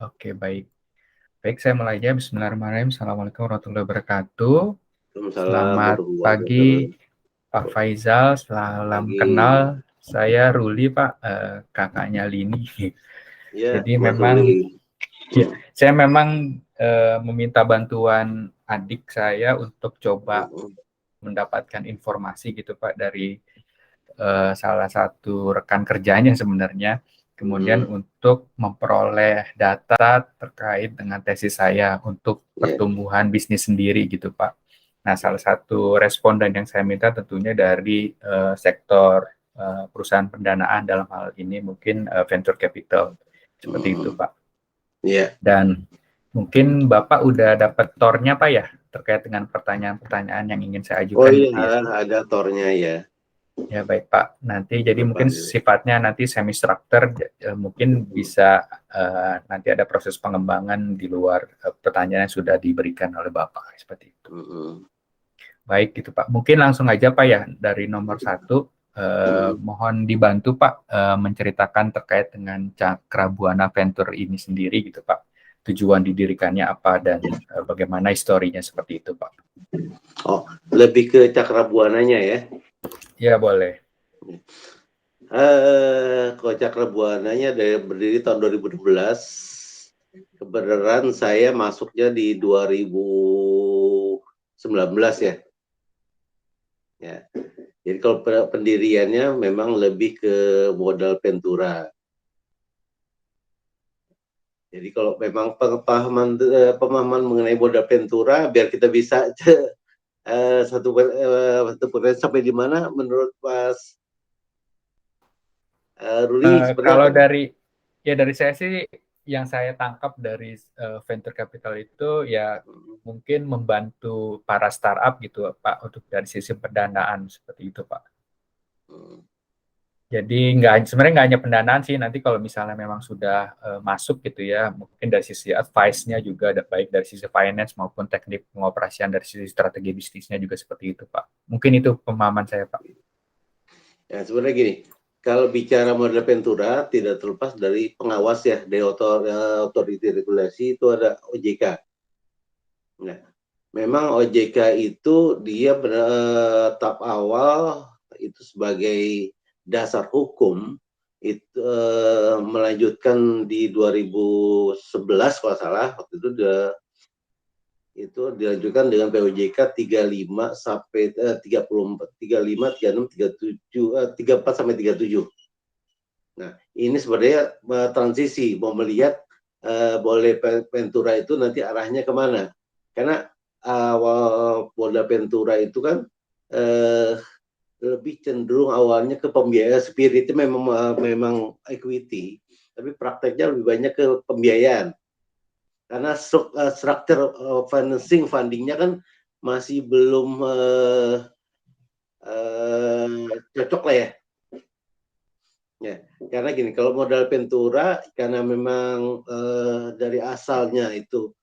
Oke, baik. Baik, saya mulai aja. Bismillahirrahmanirrahim. Assalamualaikum warahmatullahi wabarakatuh. Waalaikumsalam Selamat warahmatullahi pagi, wabarakatuh. Pak Faizal. Salam Pagi. kenal. Saya Ruli, Pak, kakaknya Lini. Ya, Jadi Mas memang, Ruli. ya, saya memang meminta bantuan adik saya untuk coba mendapatkan informasi gitu, Pak, dari salah satu rekan kerjanya sebenarnya. Kemudian untuk memperoleh data terkait dengan tesis saya untuk Ya, pertumbuhan bisnis sendiri gitu, Pak. Nah, salah satu responden yang saya minta tentunya dari sektor perusahaan pendanaan, dalam hal ini mungkin venture capital, seperti itu, Pak. ya. Dan mungkin Bapak udah dapat tornya, Pak, ya, terkait dengan pertanyaan-pertanyaan yang ingin saya Oh ajukan gitu iya, ya. ada tornya ya. Ya baik Pak, nanti jadi mungkin Bapak. sifatnya nanti semi structure, mungkin bisa nanti ada proses pengembangan di luar pertanyaan yang sudah diberikan oleh Bapak, seperti itu. Baik gitu Pak, mungkin langsung aja Pak ya, dari nomor 1, mohon dibantu Pak menceritakan terkait dengan Cakrabuana Venture ini sendiri gitu Pak, tujuan didirikannya apa dan bagaimana historinya seperti itu Pak. Oh, lebih ke Cakrabuananya ya. Ya boleh. Kalau Cakrabuananya berdiri tahun 2016. Kebenaran saya masuknya di 2019 ya. Ya. Jadi kalau pendiriannya memang lebih ke modal Ventura. Jadi kalau memang pemahaman mengenai modal Ventura, biar kita bisa satu persen sampai di mana menurut Mas Ruli seperti apa Kalau nih? dari saya sih yang saya tangkap dari venture capital itu ya mungkin membantu para startup gitu Pak untuk dari sisi pendanaan seperti itu Pak. Jadi sebenarnya nggak hanya pendanaan sih, nanti kalau misalnya memang sudah masuk gitu ya, mungkin dari sisi advice-nya juga baik dari sisi finance maupun teknik pengoperasian dari sisi strategi bisnisnya juga seperti itu Pak. Mungkin itu pemahaman saya Pak. Ya sebenarnya gini, kalau bicara modal Ventura tidak terlepas dari pengawas ya, dari otoriti regulasi itu ada OJK. Nah, memang OJK itu dia tahap awal itu sebagai dasar hukum itu melanjutkan di 2011 kalau salah waktu itu dilanjutkan dengan POJK 35 sampai 34, 35, 36, 37, 34 sampai 37. Nah, ini sebenarnya transisi mau melihat boleh Ventura itu nanti arahnya kemana. Karena awal Polda Ventura itu kan lebih cenderung awalnya ke pembiayaan, spiritnya memang equity, tapi prakteknya lebih banyak ke pembiayaan. Karena struktur fundingnya kan masih belum cocok lah ya. Ya, karena gini, kalau modal Ventura karena memang dari asalnya itu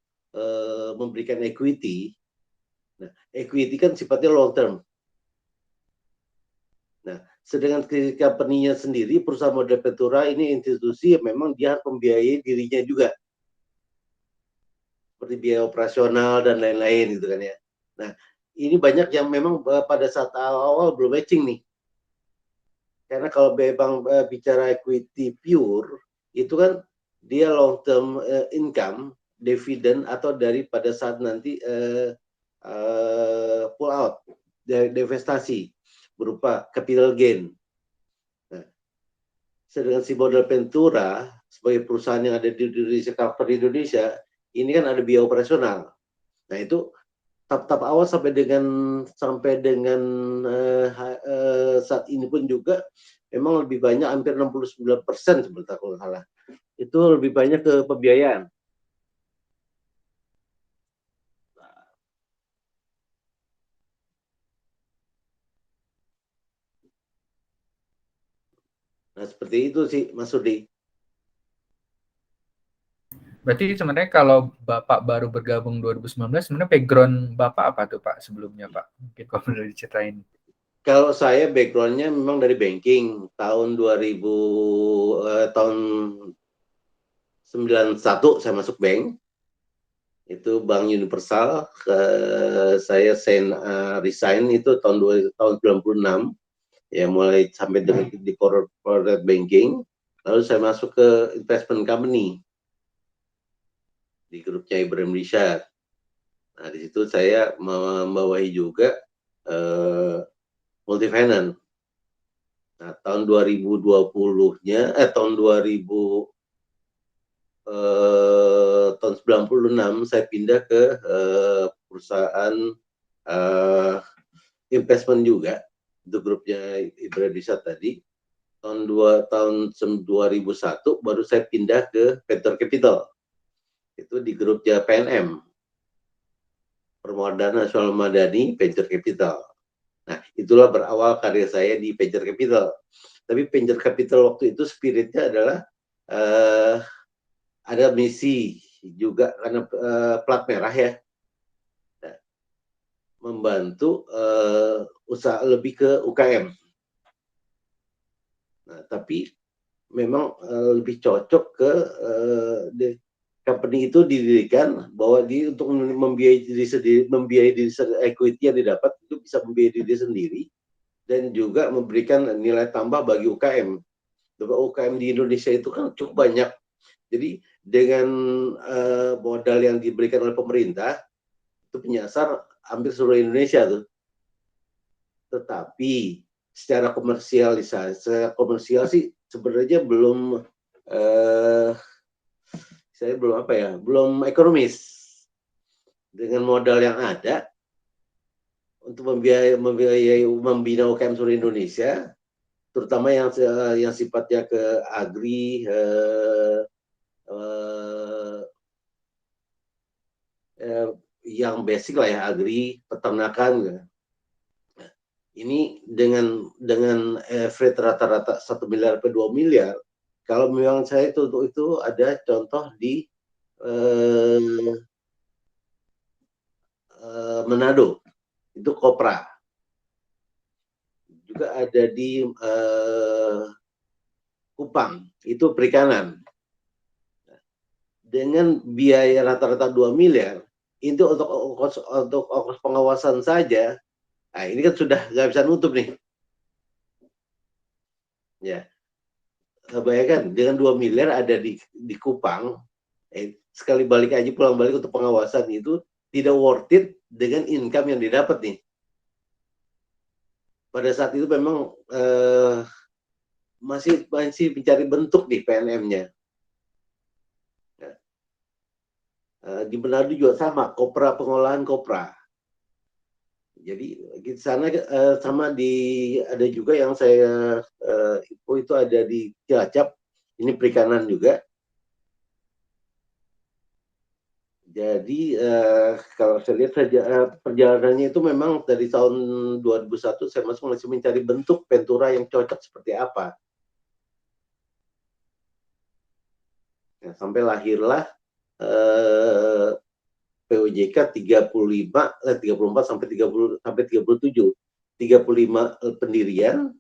memberikan equity. Nah, equity kan sifatnya long term. Nah, sedangkan ketika company-nya sendiri, perusahaan modal Ventura ini institusi yang memang dia harus membiayai dirinya juga. Seperti biaya operasional dan lain-lain gitu kan ya. Nah, ini banyak yang memang pada saat awal belum matching nih. Karena kalau memang bicara equity pure, itu kan dia long term income, dividen atau daripada saat nanti pull out, dari divestasi berupa capital gain. Nah, sedangkan si modal Ventura sebagai perusahaan yang ada di Indonesia, karakter di Indonesia, ini kan ada biaya operasional. Nah itu tahap awal sampai dengan saat ini pun juga memang lebih banyak, hampir 69% sebentar kalau salah. Itu lebih banyak ke pembiayaan. Nah, seperti itu sih Mas Sudi. Berarti sebenarnya kalau Bapak baru bergabung 2019, sebenarnya background Bapak apa tuh Pak sebelumnya Pak? Mungkin kalau boleh diceritain. Kalau saya backgroundnya memang dari banking tahun 2000 tahun 91 saya masuk bank, itu Bank Universal. Saya resign itu tahun 96, ya mulai sampai di corporate banking. Lalu saya masuk ke investment company di grupnya Ibrahim Rishad. Nah, di situ saya membawahi juga multifinance. Nah, tahun 2020-nya, tahun 96 saya pindah ke perusahaan investment juga, itu grupnya Ibrahim Rishad tadi. Tahun 2001 baru saya pindah ke Venture Capital, itu di grupnya PNM, Permodalan Nasional Madani Venture Capital. Nah, itulah berawal karir saya di Venture Capital. Tapi Venture Capital waktu itu spiritnya adalah ada misi juga, karena plat merah ya, nah, membantu usaha lebih ke UKM. Nah, tapi memang lebih cocok ke company itu didirikan bahwa dia untuk membiayai diri sendiri, equity yang didapat itu bisa membiayai diri sendiri dan juga memberikan nilai tambah bagi UKM. UKM di Indonesia itu kan cukup banyak. Jadi dengan modal yang diberikan oleh pemerintah itu penyasar hampir seluruh Indonesia tuh. Tetapi secara komersial sih sebenarnya belum saya belum ekonomis. Dengan modal yang ada untuk membina UKM seluruh Indonesia, terutama yang sifatnya ke agri, yang basic lah ya, agri, peternakan. Ini dengan average rata-rata 1 miliar ke 2 miliar. Kalau memang saya itu ada contoh di Manado, itu kopra. Juga ada di Kupang, itu perikanan. Dengan biaya rata-rata 2 miliar, itu untuk ongkos pengawasan saja, nah ini kan sudah nggak bisa nutup nih. Ya, bayangkan dengan 2 miliar ada di Kupang, sekali balik aja pulang balik untuk pengawasan itu tidak worth it dengan income yang didapat nih. Pada saat itu memang masih mencari bentuk di PNM-nya. Di Manado juga sama, kopra, pengolahan kopra. Jadi di sana sama ada juga yang saya itu ada di Cilacap, ini perikanan juga. Jadi kalau saya lihat perjalanannya itu memang dari tahun 2001 saya masih mencari bentuk Ventura yang cocok seperti apa. Nah, sampai lahirlah POJK 34 sampai 30 sampai 37. 35 pendirian,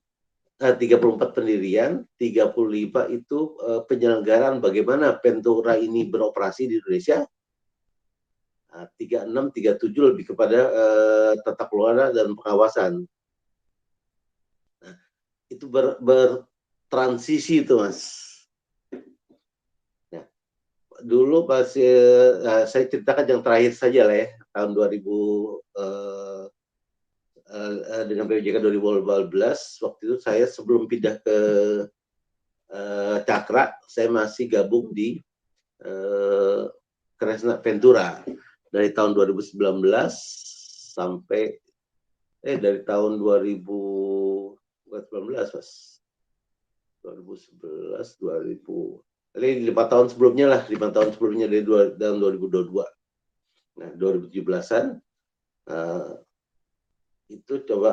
34 pendirian, 35 itu penyelenggaraan bagaimana Ventura ini beroperasi di Indonesia. 36, 37 lebih kepada tata kelola dan pengawasan. Nah, itu bertransisi itu, Mas. Nah, dulu pas saya ceritakan yang terakhir saja lah ya, tahun 2000 dengan POJK 2012, waktu itu saya sebelum pindah ke Cakra, saya masih gabung di Kresna Ventura dari tahun 2019 sampai dari tahun 2019 Mas, 2011 2000, ini 5 tahun sebelumnya lah, 5 tahun sebelumnya dari tahun 2022. Nah, 2017-an itu coba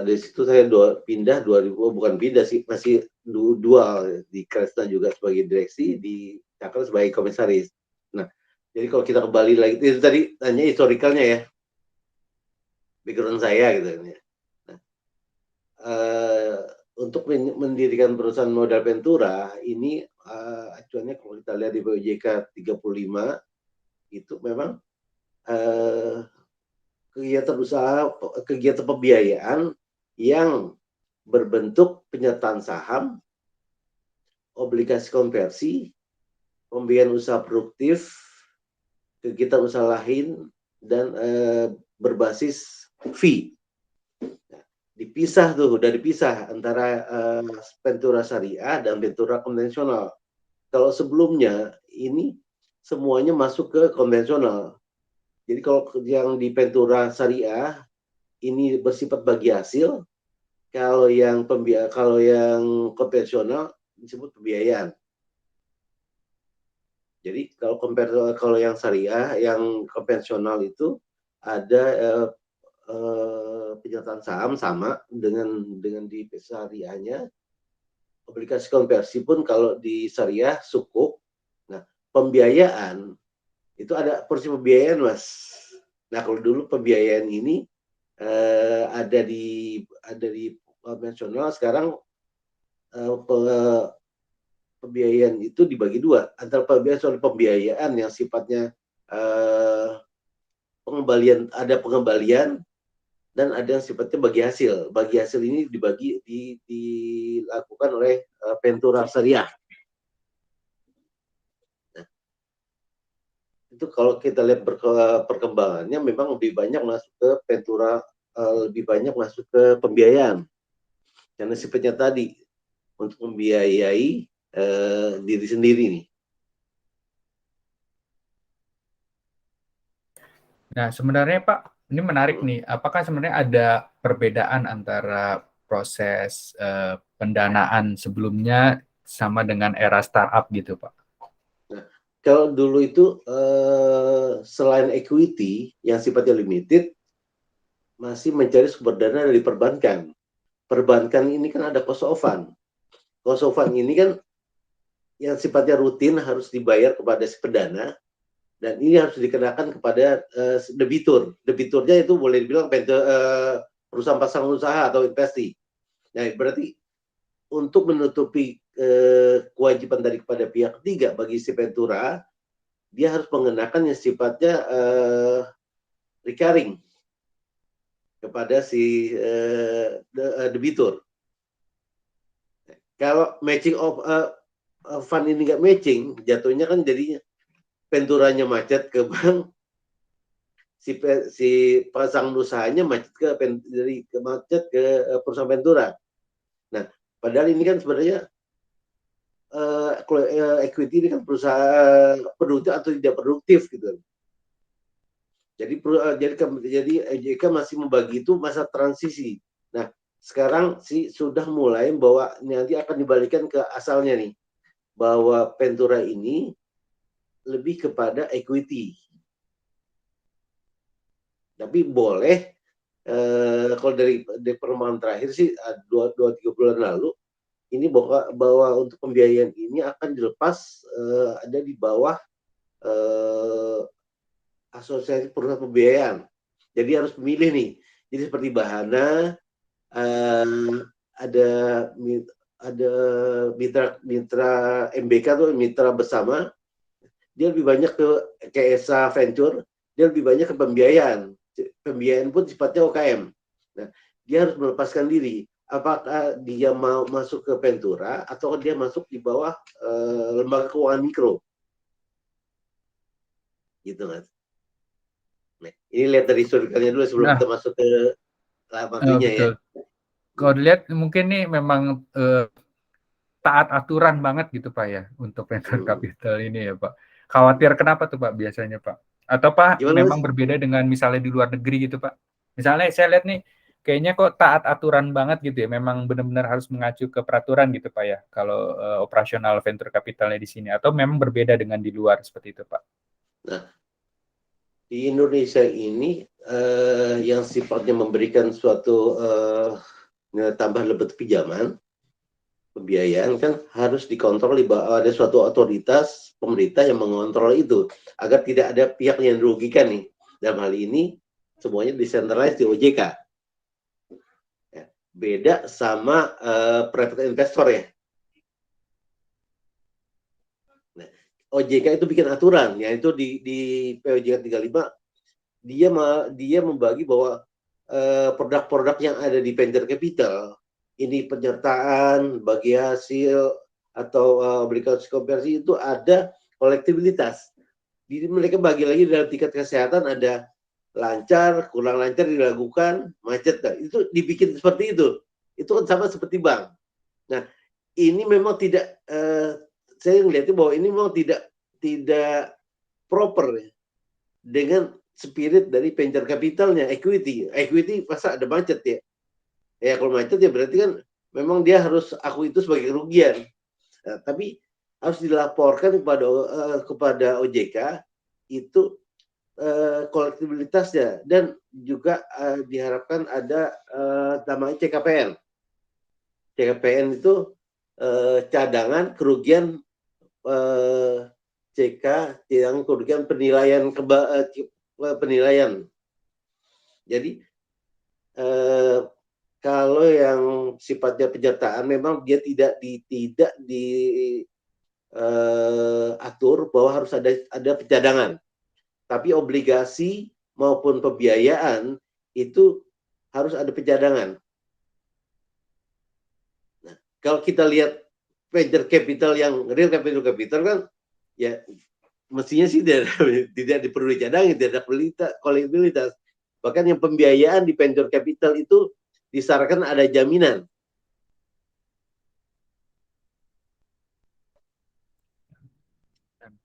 dari situ saya pindah 2000, bukan pindah sih, masih dual di Kresna juga sebagai direksi, di Cakra sebagai komisaris. Nah, jadi kalau kita kembali lagi, itu tadi tanya historikalnya ya, background saya gitu. Nah, untuk mendirikan perusahaan modal Ventura ini acuannya kalau kita lihat di BOJK 35 itu memang kegiatan usaha, kegiatan pembiayaan yang berbentuk penyertaan saham, obligasi konversi, pembiayaan usaha produktif, kegiatan usaha lain, dan berbasis fee. Dipisah tuh, udah dipisah antara Ventura Syariah dan Ventura konvensional. Kalau sebelumnya ini semuanya masuk ke konvensional. Jadi kalau yang di Ventura Syariah ini bersifat bagi hasil, kalau yang konvensional disebut pembiayaan. Jadi kalau yang syariah, yang konvensional itu ada penyertaan saham sama dengan di syariahnya. Obligasi konversi pun kalau di syariah sukuk. Nah, pembiayaan itu ada porsi pembiayaan, Mas. Nah, kalau dulu pembiayaan ini ada di konvensional, sekarang pembiayaan itu dibagi dua, antara pembiayaan yang sifatnya pengembalian dan ada yang sifatnya bagi hasil. Bagi hasil ini dilakukan oleh Ventura Syariah. Nah, itu kalau kita lihat perkembangannya memang lebih banyak masuk ke Ventura, lebih banyak masuk ke pembiayaan. Karena sifatnya tadi untuk membiayai diri sendiri nih. Nah, sebenarnya Pak, ini menarik nih. Apakah sebenarnya ada perbedaan antara proses pendanaan sebelumnya sama dengan era startup gitu, Pak? Nah, kalau dulu itu selain equity yang sifatnya limited, masih mencari sumber dana dari perbankan. Perbankan ini kan ada cost of fund. Cost of fund ini kan yang sifatnya rutin harus dibayar kepada si pendana, dan ini harus dikenakan kepada debitur. Debiturnya itu boleh dibilang perusahaan pasangan usaha atau investi. Nah, berarti untuk menutupi kewajiban dari kepada pihak ketiga bagi si Ventura, dia harus mengenakan yang sifatnya recurring kepada si debitur. Kalau matching of fund ini nggak matching, jatuhnya kan jadinya Venturanya macet ke bank, si pasangan usahanya macet ke perusahaan Ventura. Nah, padahal ini kan sebenarnya equity ini kan perusahaan produktif atau tidak produktif gitu. Jadi EJK masih membagi itu masa transisi. Nah, sekarang sudah mulai bahwa nanti akan dibalikan ke asalnya nih, bahwa Ventura ini lebih kepada equity. Tapi boleh kalau dari permohonan terakhir sih 2-3 bulan lalu ini bahwa untuk pembiayaan ini akan dilepas ada di bawah asosiasi perusahaan pembiayaan. Jadi harus memilih nih. Jadi seperti Bahana ada mitra MBK atau mitra bersama, dia lebih banyak ke ESA Venture, dia lebih banyak ke pembiayaan. Pembiayaan pun sifatnya UKM. Nah, dia harus melepaskan diri. Apakah dia mau masuk ke Ventura atau dia masuk di bawah lembaga keuangan mikro, gitu Mas. Nah, ini lihat dari historikalnya dulu sebelum kita masuk ke waktunya betul. Ya. Kalau dilihat mungkin nih memang taat aturan banget gitu Pak ya untuk venture capital ini ya Pak. Khawatir kenapa tuh Pak biasanya Pak? Atau Pak gimana, memang Mas? berbeda dengan misalnya di luar negeri gitu Pak? Misalnya saya lihat nih kayaknya kok taat aturan banget gitu ya. Memang benar-benar harus mengacu ke peraturan gitu Pak ya. Kalau operasional venture capitalnya di sini atau memang berbeda dengan di luar seperti itu Pak? Nah, di Indonesia ini yang sifatnya memberikan suatu nilai tambah lebih pinjaman, pembiayaan kan harus dikontrol di bawah ada suatu otoritas pemerintah yang mengontrol itu agar tidak ada pihak yang dirugikan nih. Dalam hal ini semuanya decentralized di OJK. Ya. Beda sama private investor ya. Nah, OJK itu bikin aturan, yaitu di POJK 35 dia membagi bahwa produk-produk yang ada di venture capital ini penyertaan, bagi hasil atau obligasi konversi itu ada kolektibilitas. Jadi mereka bagi lagi dalam tingkat kesehatan, ada lancar, kurang lancar dilakukan, macet. Nah, itu dibikin seperti itu. Itu kan sama seperti bank. Nah, ini memang tidak saya melihatnya bahwa ini memang tidak proper ya, dengan spirit dari venture capitalnya, equity masa ada macet ya. Ya kalau macet ya berarti kan memang dia harus aku itu sebagai kerugian. Nah, tapi harus dilaporkan kepada OJK itu kolektibilitasnya, dan juga diharapkan ada namanya CKPN. CKPN itu cadangan kerugian CK yang kerugian penilaian. Jadi kalau yang sifatnya penyertaan memang dia tidak diatur bahwa harus ada pencadangan. Tapi obligasi maupun pembiayaan itu harus ada pencadangan. Nah, kalau kita lihat venture capital yang real capital kan ya mestinya sih tidak perlu dicadangin, tidak ada kolektibilitas. Bahkan yang pembiayaan di venture capital itu disarankan ada jaminan.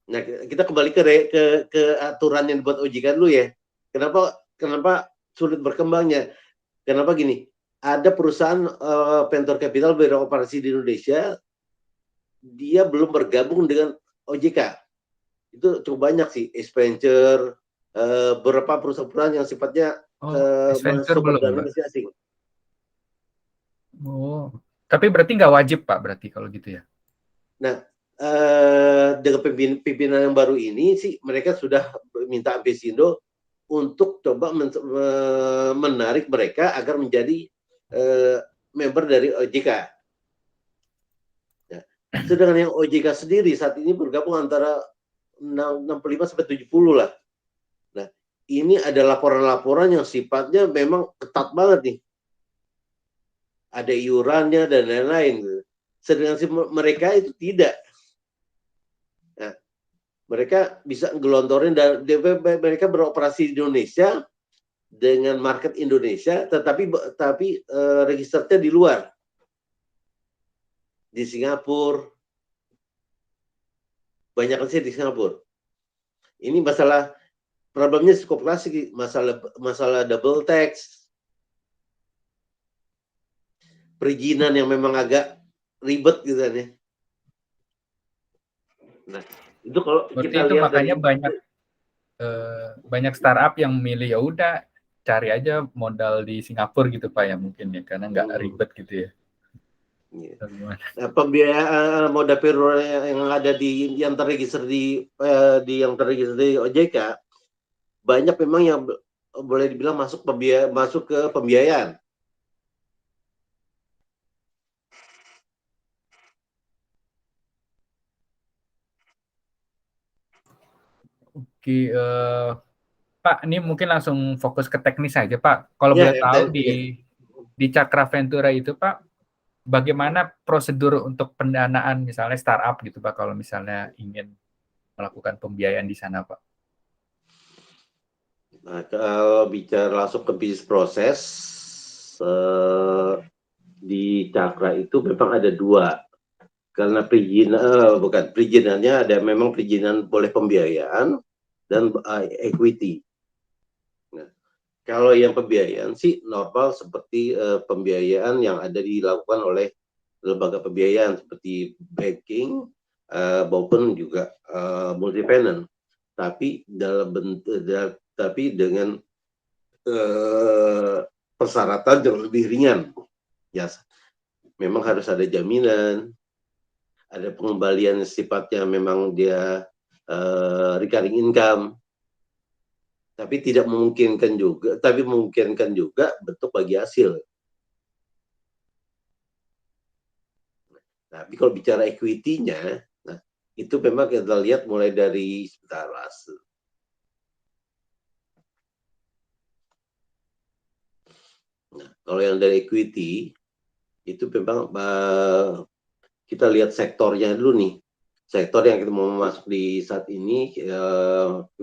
Nah, kita kembali ke aturan yang dibuat OJK dulu ya. Kenapa sulit berkembangnya? Kenapa gini? Ada perusahaan venture capital beroperasi di Indonesia, dia belum bergabung dengan OJK. Itu cukup banyak sih, Venture, beberapa perusahaan-perusahaan yang sifatnya sumber dana asing. Oh, tapi berarti nggak wajib Pak, berarti kalau gitu ya? Nah, dengan pimpinan yang baru ini sih mereka sudah minta Ampesindo untuk coba menarik mereka agar menjadi member dari OJK. Ya. Sedangkan yang OJK sendiri saat ini bergabung antara 65 sampai 70 lah. Nah, ini ada laporan-laporan yang sifatnya memang ketat banget nih. Ada iurannya dan lain-lain. Sedangkan mereka itu tidak. Nah, mereka bisa ngelontorin, dan mereka beroperasi di Indonesia dengan market Indonesia, tetapi registernya di luar, di Singapura, banyak sih di Singapura. Ini problemnya cukup klasik, masalah double tax, perizinan yang memang agak ribet gitu kan ya. Nah, itu kalau berarti kita itu lihat makanya banyak startup yang milih ya udah cari aja modal di Singapura gitu Pak ya, mungkin ya, karena nggak ribet gitu ya. Nah, pembiayaan modal payroll yang ada yang terregister di OJK banyak memang yang boleh dibilang masuk ke pembiayaan. Oke, Pak, ini mungkin langsung fokus ke teknis aja Pak. Kalau boleh tahu di Cakra Ventura itu Pak, bagaimana prosedur untuk pendanaan misalnya startup gitu Pak, kalau misalnya ingin melakukan pembiayaan di sana Pak? Nah, kalau bicara langsung ke bisnis proses, di Cakra itu memang ada dua. Karena perizinannya ada, memang perizinan boleh pembiayaan dan equity. Nah, kalau yang pembiayaan sih normal seperti pembiayaan yang ada dilakukan oleh lembaga pembiayaan seperti banking maupun juga multi finance, tapi dengan persyaratan yang lebih ringan. Ya, memang harus ada jaminan, ada pengembalian sifatnya memang dia recurring income, tapi memungkinkan juga bentuk bagi hasil. Tapi kalau bicara equity-nya, nah, itu memang kita lihat mulai dari sebentar Mas. Nah, kalau yang dari equity itu memang kita lihat sektornya dulu nih. Sektor yang kita mau masuk di saat ini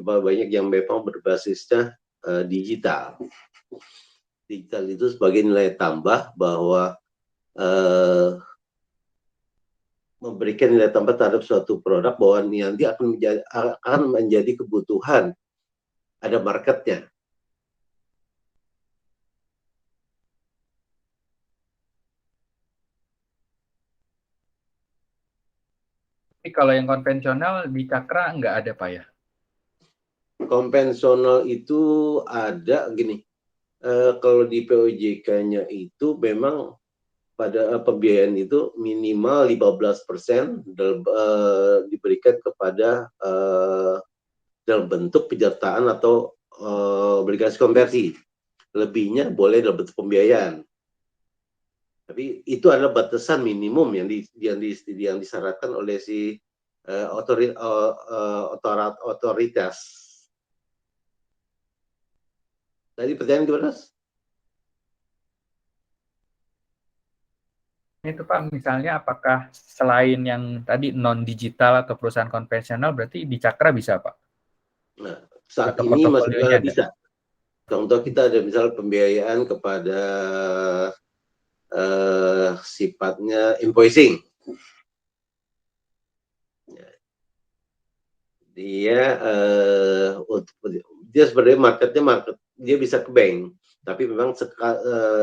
banyak yang memang berbasisnya digital. Digital itu sebagai nilai tambah bahwa memberikan nilai tambah terhadap suatu produk bahwa nanti akan menjadi kebutuhan, ada marketnya. Tapi kalau yang konvensional di Cakra nggak ada Pak ya? Konvensional itu ada gini, kalau di POJK-nya itu memang pada pembiayaan itu minimal 15% diberikan kepada dalam bentuk penyertaan atau obligasi konversi. Lebihnya boleh dalam bentuk pembiayaan. Tapi itu adalah batasan minimum yang disyaratkan oleh si otoritas. Tadi pertanyaan gimana, Mas? Itu Pak, misalnya apakah selain yang tadi non-digital atau perusahaan konvensional, berarti di Cakra bisa Pak? Nah, saat Atau ini masih portofolionya ada? bisa. Contoh kita ada misal pembiayaan kepada sifatnya invoicing. Dia dia sebenarnya market dia bisa ke bank, tapi memang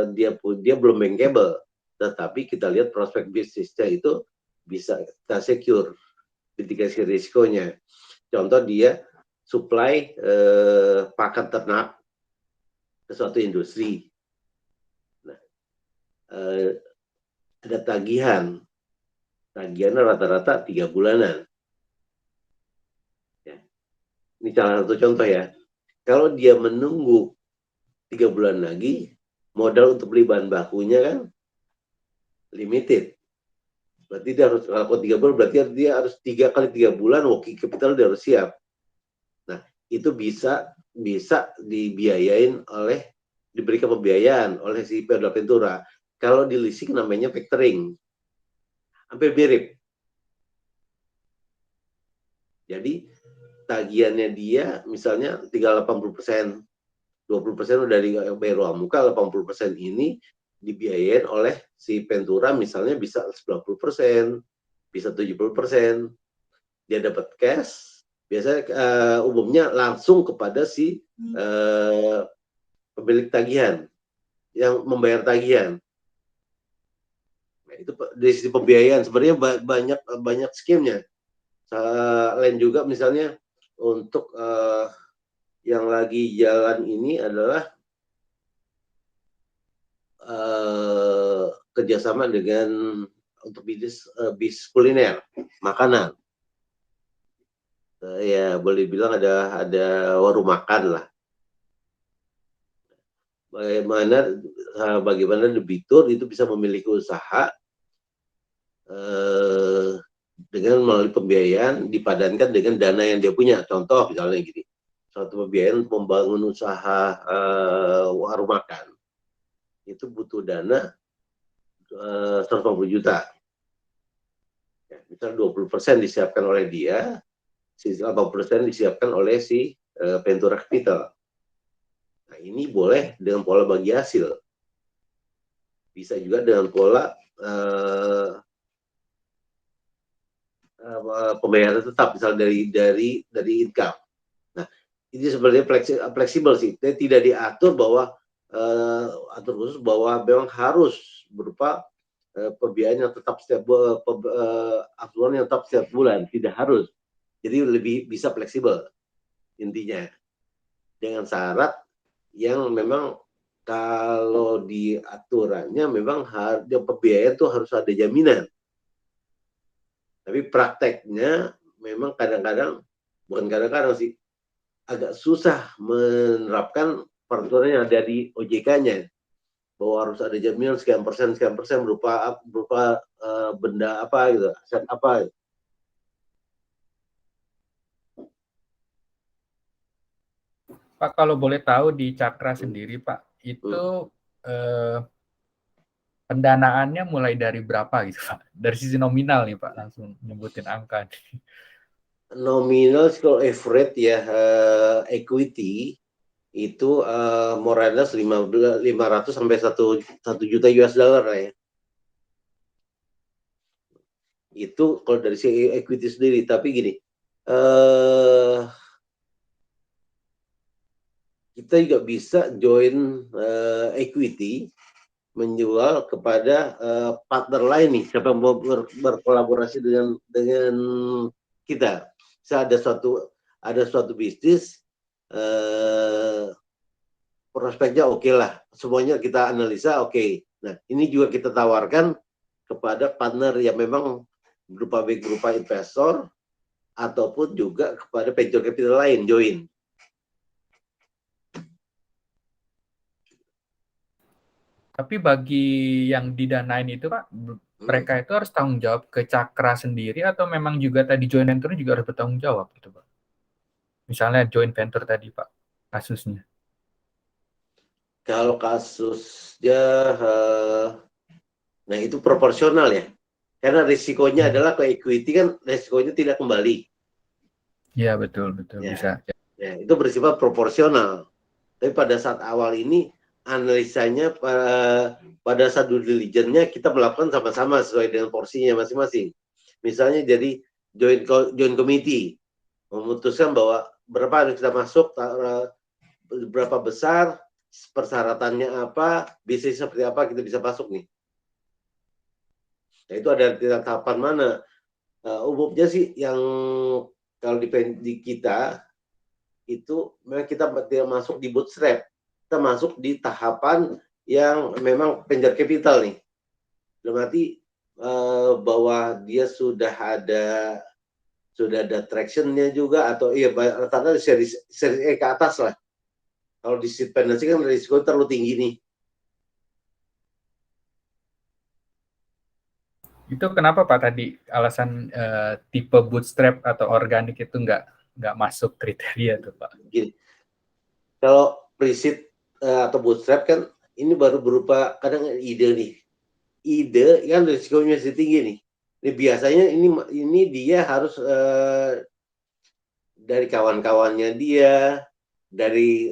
dia belum bankable. Tetapi kita lihat prospek bisnisnya itu bisa kita secure mitigasi risikonya. Contoh dia supply pakan ternak ke suatu industri. Nah, ada tagihannya rata-rata 3 bulanan. Ya. Ini salah satu contoh ya. Kalau dia menunggu 3 bulan lagi, modal untuk beli bahan bakunya kan limited. Berarti dia harus, kalau 3 bulan, berarti dia harus 3 kali 3 bulan working capital dia harus siap. Nah, itu bisa dibiayain diberikan pembiayaan oleh si Pedro Ventura. Kalau di leasing namanya factoring. Hampir mirip. Jadi, tagihannya dia misalnya tinggal 80%. 20% udah dibayar uang muka, 80% ini dibiayain oleh si Ventura misalnya bisa 90%, bisa 70%. Dia dapat cash, biasanya umumnya langsung kepada si pemilik tagihan yang membayar tagihan. Nah, itu dari sisi pembiayaan sebenarnya banyak skemnya. Lain juga misalnya untuk yang lagi jalan ini adalah kerjasama dengan untuk bisnis kuliner, makanan. Ya boleh bilang ada warung makan lah. Bagaimana debitur itu bisa memiliki usaha dengan melalui pembiayaan dipadankan dengan dana yang dia punya. Contoh misalnya gini, suatu pembiayaan untuk membangun usaha warung makan itu butuh dana 150 juta. Ya, misal 20% disiapkan oleh dia, sisa 80% disiapkan oleh si Ventura Capital. Nah, ini boleh dengan pola bagi hasil. Bisa juga dengan pola pembayaran tetap, misal dari income. Nah, ini sebenarnya fleksibel sih. Tidak diatur bahwa atur khusus bahwa memang harus berupa pembiayaan yang tetap aturan yang tetap setiap bulan, tidak harus. Jadi lebih bisa fleksibel intinya, dengan syarat yang memang kalau di aturannya memang pembiayaan itu harus ada jaminan. Tapi prakteknya memang kadang-kadang, bukan kadang-kadang sih, agak susah menerapkan peraturan yang ada di OJK-nya. bahwa harus ada jaminan sekian persen berupa benda apa gitu, aset apa. Pak, kalau boleh tahu di Cakra sendiri, Pak, itu pendanaannya mulai dari berapa gitu, Pak? Dari sisi nominal nih, Pak, langsung nyebutin angka. Nominal kalau average ya, equity itu more or less 500 sampai 1 juta US dollar lah ya. Itu kalau dari si equity sendiri. Tapi gini, kita juga bisa join equity menjual kepada partner lain nih, siapa yang mau berkolaborasi dengan kita. Bisa ada suatu bisnis, prospeknya oke lah, semuanya kita analisa oke. Nah, ini juga kita tawarkan kepada partner yang memang berupa investor ataupun juga kepada venture capital lain join. Tapi bagi yang didanain itu, Pak, mereka itu harus tanggung jawab ke Cakra sendiri atau memang juga tadi joint venture juga harus bertanggung jawab gitu, Pak? Misalnya joint venture tadi, Pak, kasusnya. Kalau kasusnya, nah itu proporsional ya. Karena risikonya adalah ke equity kan risikonya tidak kembali. Iya, betul, Ya, bisa. ya, itu bersifat proporsional. Tapi pada saat awal ini analisanya pada saat due diligence-nya kita melakukan sama-sama sesuai dengan porsinya masing-masing. Misalnya jadi joint committee memutuskan bahwa berapa harus kita masuk, berapa besar, persyaratannya apa, bisnis seperti apa kita bisa masuk nih. Nah, itu ada tahapan mana? Umumnya sih yang kalau di kita itu memang kita tidak masuk di bootstrap, kita masuk di tahapan yang memang venture capital nih. Berarti bahwa dia sudah ada tractionnya juga, atau iya rata-rata seri E ke atas lah. Kalau di seed financing kan risiko terlalu tinggi nih. Itu kenapa, Pak, tadi alasan tipe bootstrap atau organik itu nggak masuk kriteria tuh, Pak? Gini, kalau pre-seed atau bootstrap kan ini baru berupa kadang ide nih. Ide kan risikonya masih tinggi nih. Ini biasanya ini dia harus dari kawan-kawannya dia, dari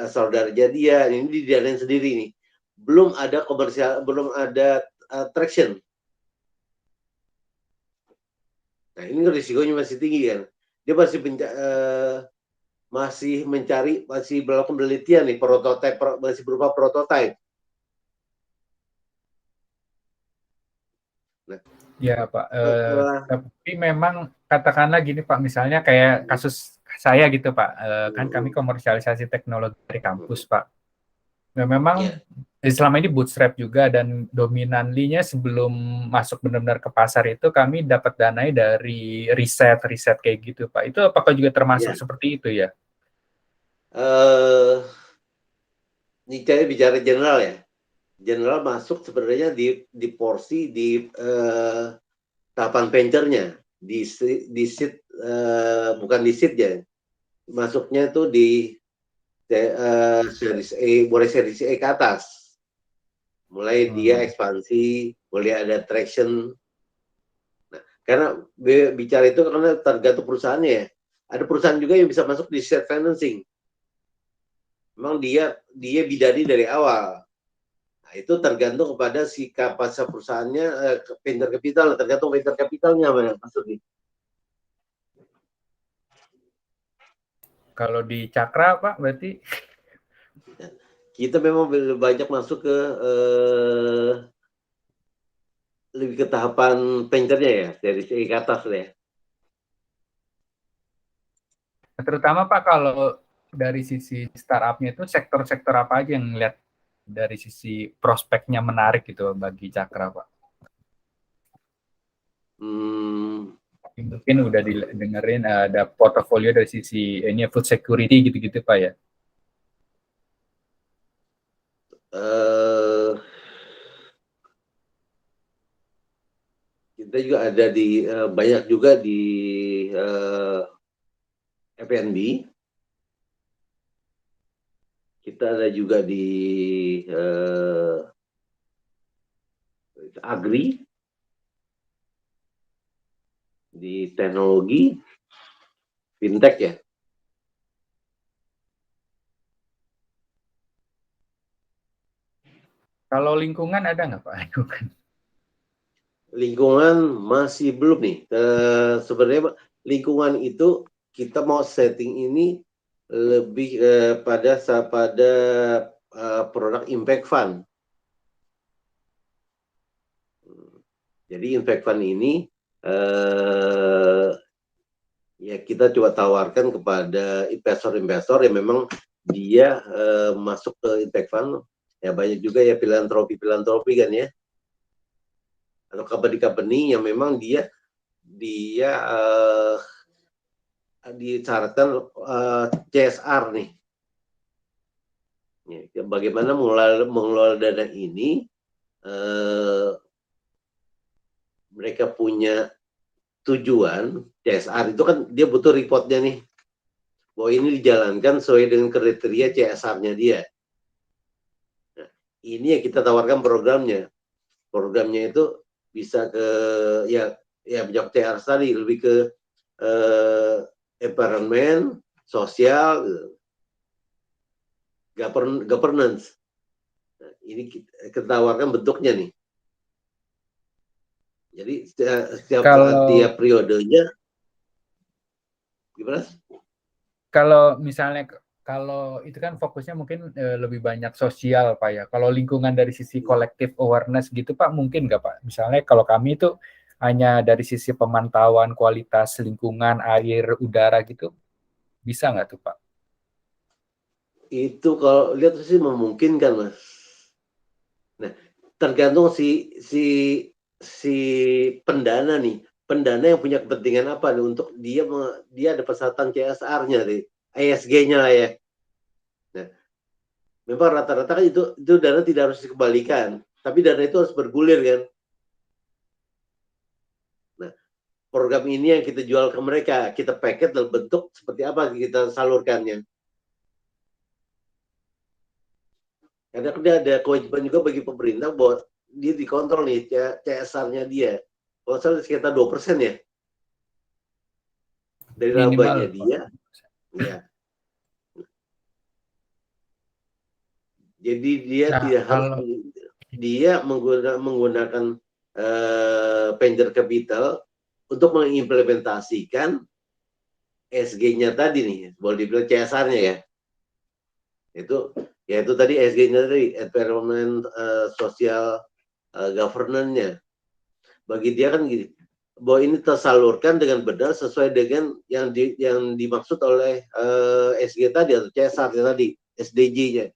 saudaranya dia, ini didanain sendiri nih. Belum ada komersial, belum ada traction. Nah, ini risikonya masih tinggi kan. Dia masih melakukan penelitian nih, prototipe, masih berupa prototipe. Nah, ya, Pak. Tapi memang katakanlah gini, Pak, misalnya kayak kasus saya gitu, Pak. Kan kami komersialisasi teknologi dari kampus, Pak. Nah, memang selama ini bootstrap juga, dan dominanlinya sebelum masuk benar-benar ke pasar itu kami dapat danai dari riset kayak gitu, Pak. Itu apakah juga termasuk seperti itu ya? Ini saya bicara general ya. General masuk sebenarnya di porsi di tahapan venture-nya, di seed, bukan di seed ya. Masuknya itu di series E, mulai series E ke atas. Mulai dia ekspansi, mulai ada traction. Nah, karena bicara itu karena tergantung perusahaannya ya. Ada perusahaan juga yang bisa masuk di seed financing. Memang dia bidani dari awal. Nah, itu tergantung kepada si kapasitas perusahaannya, venture capital, tergantung venture capitalnya maksudnya. Kalau di Cakra, Pak, berarti kita memang banyak masuk ke lebih ke tahapan venture-nya ya, dari segi ke atas ya. terutama, Pak, kalau dari sisi startup-nya itu sektor-sektor apa aja yang lihat dari sisi prospeknya menarik gitu bagi Cakra, Pak? Mungkin udah didengerin ada portofolio dari sisi ini food security gitu-gitu, Pak, ya? kita juga ada di banyak juga di F&B, kita ada juga di agri, di teknologi, fintech ya. Kalau lingkungan ada nggak Pak? Lingkungan masih belum nih. Sebenarnya lingkungan itu kita mau setting ini lebih pada produk impact fund. Jadi impact fund ini ya kita coba tawarkan kepada investor-investor yang memang dia masuk ke impact fund. Ya banyak juga ya filantropi kan ya. Atau company-company yang memang dia disyaratkan CSR nih. Ya, bagaimana mengelola dana ini, mereka punya tujuan. CSR itu kan dia butuh reportnya nih, bahwa ini dijalankan sesuai dengan kriteria CSR-nya dia. Nah, ini yang kita tawarkan programnya. Programnya itu bisa ke ya menjawab CSR tadi, lebih ke environment, sosial, governance. Nah, ini kita tawarkan bentuknya nih. Jadi setiap periodenya, gimana? Kalau misalnya kalau itu kan fokusnya mungkin lebih banyak sosial Pak ya. Kalau lingkungan dari sisi collective awareness gitu Pak, mungkin nggak Pak? Misalnya kalau kami itu hanya dari sisi pemantauan kualitas lingkungan, air, udara gitu, bisa nggak tuh Pak? Itu kalau lihat sih memungkinkan Mas. Nah, tergantung si pendana nih. Pendana yang punya kepentingan apa nih untuk dia ada persyaratan CSR-nya nih, ESG-nya lah ya. Nah, memang rata-rata kan itu dana tidak harus dikembalikan, tapi dana itu harus bergulir kan. Nah, program ini yang kita jual ke mereka, kita paket dalam bentuk seperti apa kita salurkannya. Karena dia ada kewajiban juga bagi pemerintah bahwa dia dikontrol nih CSR-nya dia. Kalau salah sekitar 2% ya dari labanya dia. Ya. Jadi dia tidak harus dia menggunakan venture capital untuk mengimplementasikan SG-nya tadi nih, boleh dibilang CSR-nya ya. Itu tadi SG-nya tadi, environment, social, governance-nya. Bagi dia kan gini, bahwa ini tersalurkan dengan benar sesuai dengan yang dimaksud oleh SG tadi atau CSR tadi, SDG-nya.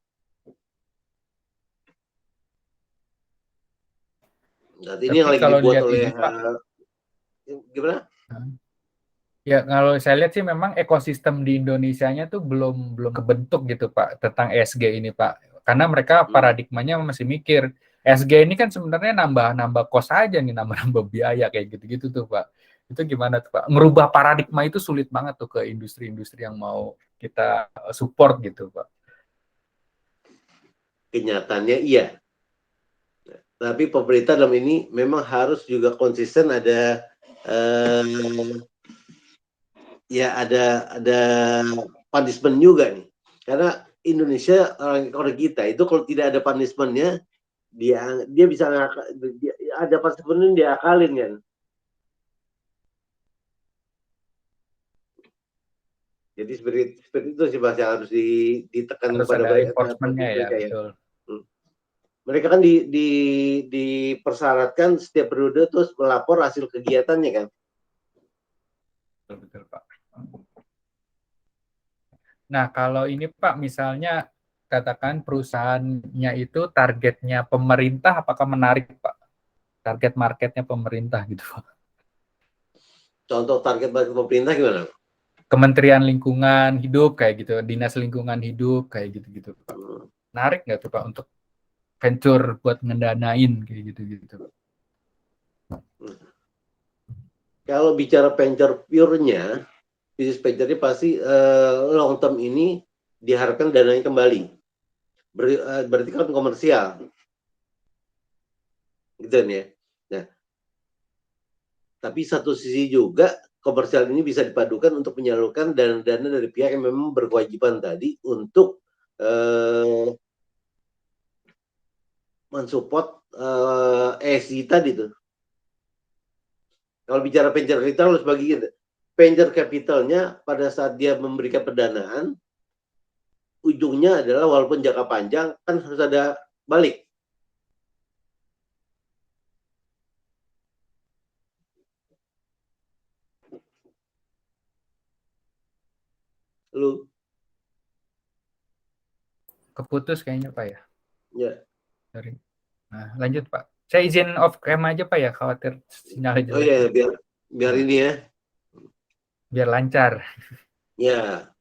Nah, ini yang lagi dibuat oleh gimana? Ya kalau saya lihat sih memang ekosistem di Indonesianya tuh belum kebentuk gitu Pak tentang ESG ini Pak. Karena mereka paradigmanya masih mikir ESG ini kan sebenarnya nambah kos aja nih, nambah biaya kayak gitu-gitu tuh Pak. Itu gimana tuh Pak? Merubah paradigma itu sulit banget tuh ke industri-industri yang mau kita support gitu Pak. Kenyataannya iya. Tapi pemerintah dalam ini memang harus juga konsisten ada ada punishment juga nih. Karena Indonesia orang kita itu kalau tidak ada punishment-nya dia bisa ada punishment dia akalin kan. Jadi seperti itu sih Mas yang harus ditekan harus kepada ada enforcement-nya ya, betul. Mereka kan dipersyaratkan setiap periode terus melapor hasil kegiatannya kan. Betul Pak. Nah kalau ini Pak misalnya katakan perusahaannya itu targetnya pemerintah, apakah menarik Pak? Target marketnya pemerintah gitu Pak. Contoh target bagi pemerintah gimana? Kementerian Lingkungan Hidup kayak gitu, Dinas Lingkungan Hidup kayak gitu-gitu Pak. Menarik nggak tuh Pak untuk venture buat ngedanain kayak gitu-gitu. Kalau bicara venture pure-nya, bisnis venture-nya pasti long term ini diharapkan dananya kembali. Berarti kan komersial. Gitu ya. Nah, tapi satu sisi juga komersial ini bisa dipadukan untuk menyalurkan dana-dana dari pihak yang memang berkewajiban tadi untuk mensupport ESG tadi tuh. Kalau bicara venture capital harus bagi gitu. Venture capitalnya pada saat dia memberikan pendanaan, ujungnya adalah walaupun jangka panjang kan harus ada balik. Lu Keputus kayaknya Pak ya. ya. Sorry. Nah, lanjut Pak. Saya izin off cam aja Pak ya, khawatir sinyalnya jelek. Oh ya, biar ini ya. Biar lancar. Ya.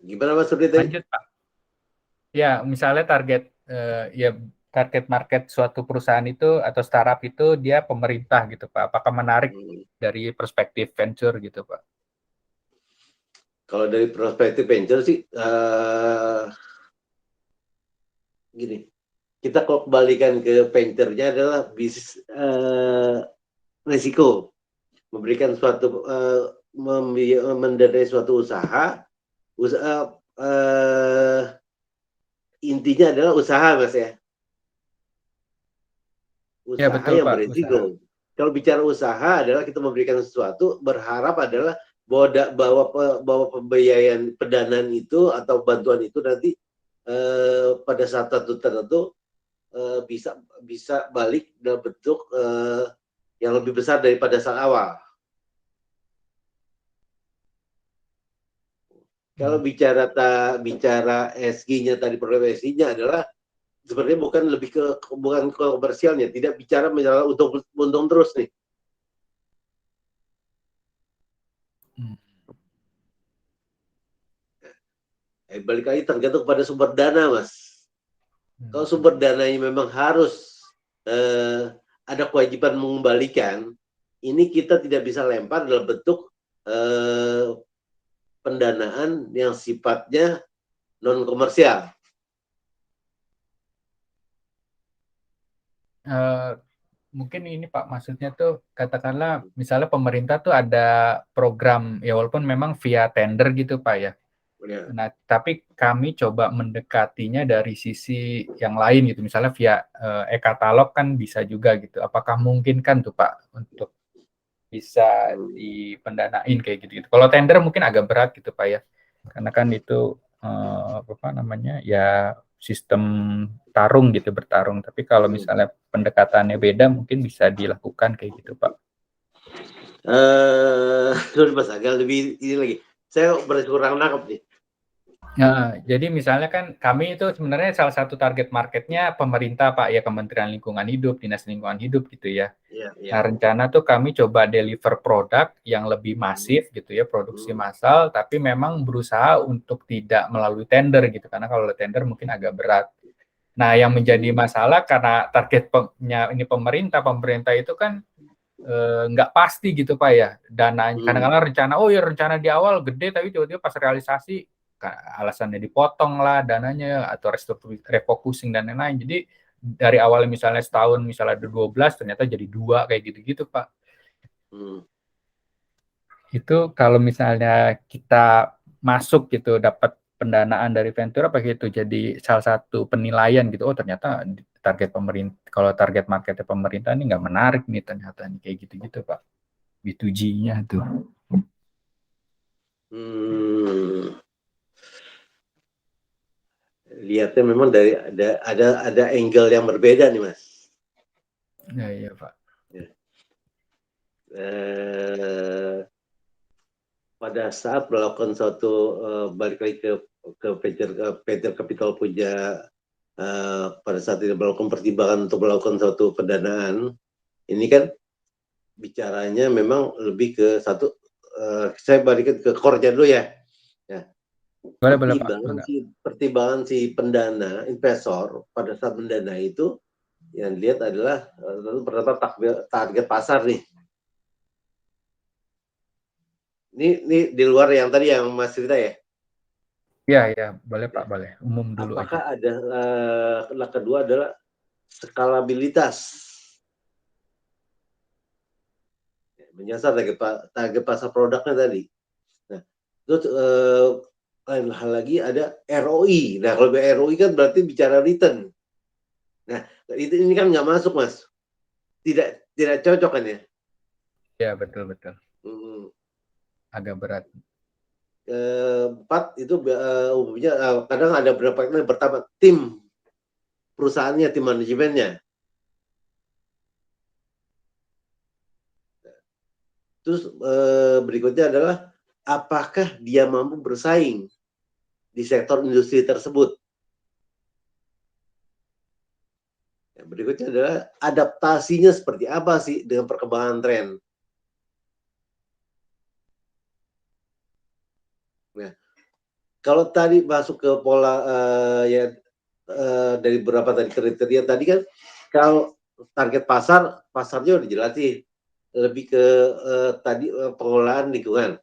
Gimana Mas Rudi tadi? Lanjut Pak. Ya, misalnya target market suatu perusahaan itu atau startup itu dia pemerintah gitu Pak. Apakah menarik dari perspektif venture gitu Pak? Kalau dari perspektif venture sih gini. Kita kalau kembalikan ke venture-nya adalah bisnis risiko. Memberikan suatu mendanai suatu usaha intinya adalah usaha Mas ya. Usaha ya, betul, yang Pak, berisiko. usaha. Kalau bicara usaha adalah kita memberikan sesuatu, berharap adalah bahwa pembiayaan pendanaan itu atau bantuan itu nanti pada saat tertentu bisa balik dalam bentuk yang lebih besar daripada saat awal. Kalau bicara SG-nya tadi, problem SG-nya adalah sebenarnya bukan komersialnya, tidak bicara misalnya untung terus nih. Balik lagi tergantung pada sumber dana, Mas. Kalau sumber dananya memang harus ada kewajiban mengembalikan, ini kita tidak bisa lempar dalam bentuk pendanaan yang sifatnya non komersial. Mungkin ini Pak, maksudnya tuh katakanlah misalnya pemerintah tuh ada program ya walaupun memang via tender gitu Pak ya. Nah, tapi kami coba mendekatinya dari sisi yang lain gitu, misalnya via e-katalog kan bisa juga gitu. Apakah mungkin kan tuh Pak untuk bisa dipendanain kayak gitu? Kalau tender mungkin agak berat gitu Pak ya, karena kan itu apa namanya ya sistem tarung gitu, bertarung. Tapi kalau misalnya pendekatannya beda mungkin bisa dilakukan kayak gitu Pak. Mas agak lebih ini lagi. Saya kurang nangkep nih. Nah, jadi misalnya kan kami itu sebenarnya salah satu target marketnya pemerintah Pak ya, Kementerian Lingkungan Hidup, Dinas Lingkungan Hidup gitu ya. Nah, rencana tuh kami coba deliver produk yang lebih masif gitu ya, produksi massal, tapi memang berusaha untuk tidak melalui tender gitu, karena kalau tender mungkin agak berat. Nah, yang menjadi masalah karena targetnya ini pemerintah itu kan nggak pasti gitu Pak ya, dananya. Kadang-kadang rencana di awal gede, tapi tiba-tiba pas realisasi alasannya dipotong lah dananya atau refocusing dan lain-lain. Jadi dari awal misalnya setahun misalnya ada 12 ternyata jadi 2 kayak gitu-gitu Pak. Itu kalau misalnya kita masuk gitu dapat pendanaan dari venture apa gitu jadi salah satu penilaian gitu, oh ternyata target pemerintah, kalau target marketnya pemerintah ini nggak menarik nih ternyata nih kayak gitu-gitu Pak, B2G-nya tuh. Lihatnya memang dari ada angle yang berbeda nih Mas. Ya, iya Pak. Pada saat melakukan suatu balik lagi ke venture capital punya pada saat ini melakukan pertimbangan untuk melakukan suatu pendanaan, ini kan bicaranya memang lebih ke satu, saya balikin ke core-nya dulu ya. Boleh Pak. Pertimbangan si pendana, investor pada saat mendana itu yang dilihat adalah pertama target pasar nih. Ini di luar yang tadi yang Mas cerita ya? Iya, boleh Pak, boleh. Umum dulu Apakah aja. ada, kedua adalah skalabilitas. Menyasar target pasar produknya tadi. Nah, terus lain hal lagi ada ROI. Nah, kalau ROI kan berarti bicara return. Nah, ini kan nggak masuk, Mas. Tidak cocok kan ya? Iya, betul. Agak berat. Empat itu umumnya kadang ada beberapa yang pertama tim perusahaannya, tim manajemennya. Terus berikutnya adalah apakah dia mampu bersaing di sektor industri tersebut. Berikutnya adalah adaptasinya seperti apa sih dengan perkembangan tren. Nah, kalau tadi masuk ke pola dari beberapa tadi kriteria tadi kan, kalau target pasarnya udah jelas sih, lebih ke tadi pengelolaan lingkungan.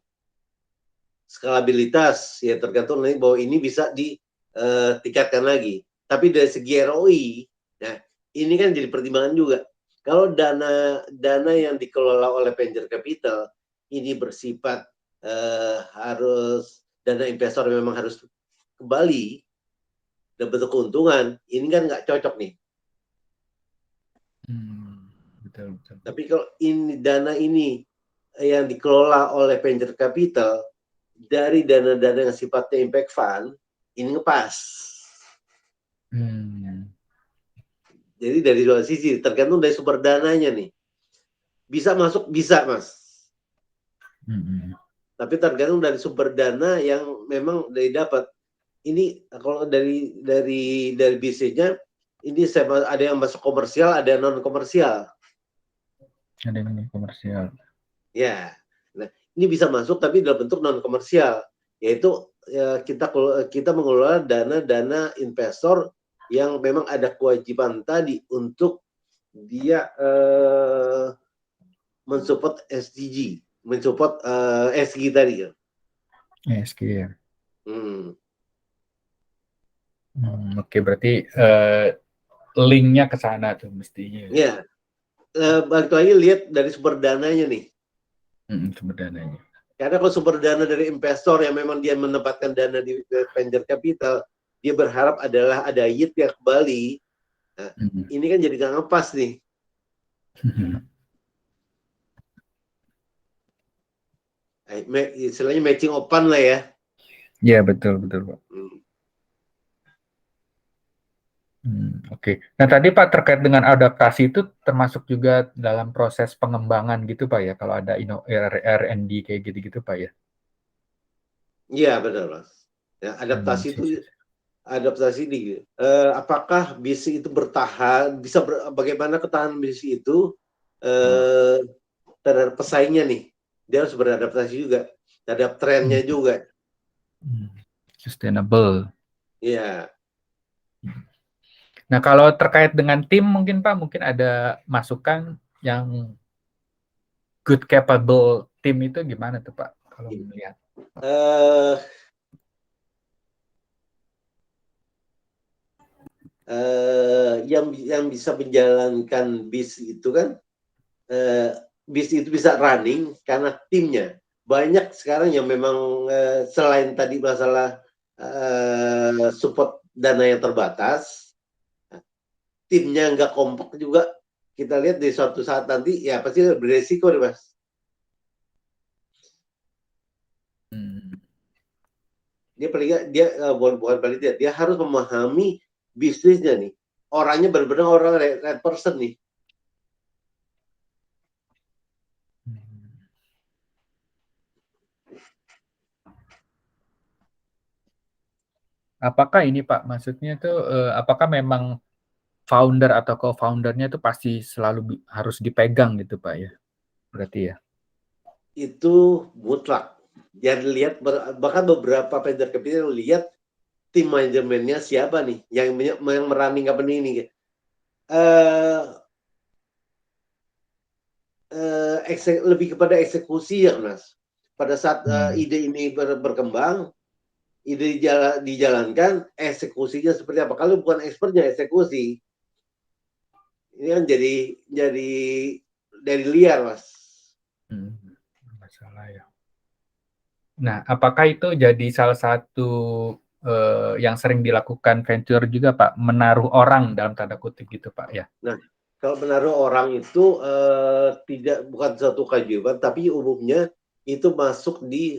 Skalabilitas ya tergantung nih bahwa ini bisa ditingkatkan lagi. Tapi dari segi ROI, nah ini kan jadi pertimbangan juga. Kalau dana yang dikelola oleh venture capital ini bersifat harus dana investor memang harus kembali dan bentuk keuntungan, ini kan nggak cocok nih. Betul. Tapi kalau dana ini yang dikelola oleh venture capital dari dana-dana yang sifatnya impact fund, ini ngepas. Jadi dari dua sisi, tergantung dari sumber dananya nih. Bisa masuk, bisa Mas. Tapi tergantung dari sumber dana yang memang dari dapat. Ini kalau dari bisnisnya, ini ada yang masuk komersial, ada yang non komersial. Ada yang non komersial. Ya, nah ini bisa masuk tapi dalam bentuk non komersial, yaitu ya, kita mengelola dana investor yang memang ada kewajiban tadi untuk dia mensupport SDG, mensupport SG tadi ya. SG ya. Oke, berarti linknya ke sana tuh mestinya. Ya, balik lagi lihat dari sumber dananya nih. Sumber dananya. Karena kalau sumber dana dari investor yang memang dia menempatkan dana di venture capital, dia berharap adalah ada yield yang kembali. Nah, ini kan jadi nggak ngepas nih. Istilahnya matching open lah ya. Iya, betul Pak. Oke. Nah tadi Pak terkait dengan adaptasi itu termasuk juga dalam proses pengembangan gitu Pak ya, kalau ada R&D kayak gitu-gitu Pak ya? Iya benar Mas. Ya, adaptasi di apakah bisnis itu bertahan, bagaimana ketahanan bisnis itu terhadap pesaingnya nih. Dia harus beradaptasi juga terhadap trennya juga. Sustainable. Iya. Nah kalau terkait dengan tim mungkin Pak, mungkin ada masukan yang good capable tim itu gimana tuh Pak kalau melihat? Yang bisa menjalankan bis itu kan bis itu bisa running karena timnya banyak sekarang yang memang selain tadi masalah support dana yang terbatas, timnya nggak kompak juga. Kita lihat di suatu saat nanti ya pasti beresiko deh Mas. Dia paling nggak bukan paling tidak, dia harus memahami bisnisnya nih. Orangnya benar-benar orang red person nih. Apakah ini Pak, maksudnya tuh apakah memang founder atau co-foundernya itu pasti selalu harus dipegang gitu Pak ya? Berarti ya? Itu mutlak. Dia lihat bahkan beberapa vendor capital lihat tim manajemennya siapa nih yang merunning company ini. Lebih kepada eksekusi ya Mas. Pada saat ide ini berkembang, ide dijalankan, eksekusinya seperti apa? Kalau bukan expertnya eksekusi, ini kan jadi dari liar Mas. Masalah ya. Nah, apakah itu jadi salah satu yang sering dilakukan venture juga Pak, menaruh orang dalam tanda kutip gitu Pak ya? Nah, kalau menaruh orang itu bukan suatu kewajiban, tapi umumnya itu masuk di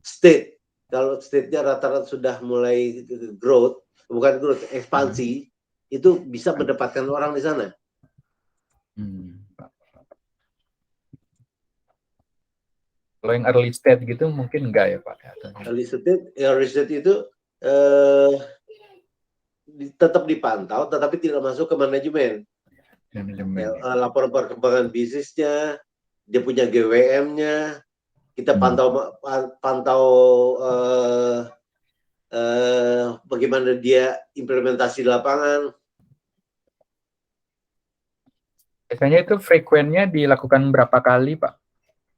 state. Kalau state-nya rata-rata sudah mulai ekspansi, itu bisa mendapatkan orang di sana. Kalau yang early stage gitu mungkin enggak ya Pak? Early stage itu tetap dipantau, tetapi tidak masuk ke manajemen. Laporan perkembangan bisnisnya, dia punya GWM-nya, kita pantau bagaimana dia implementasi di lapangan. Biasanya itu frekuennya dilakukan berapa kali Pak?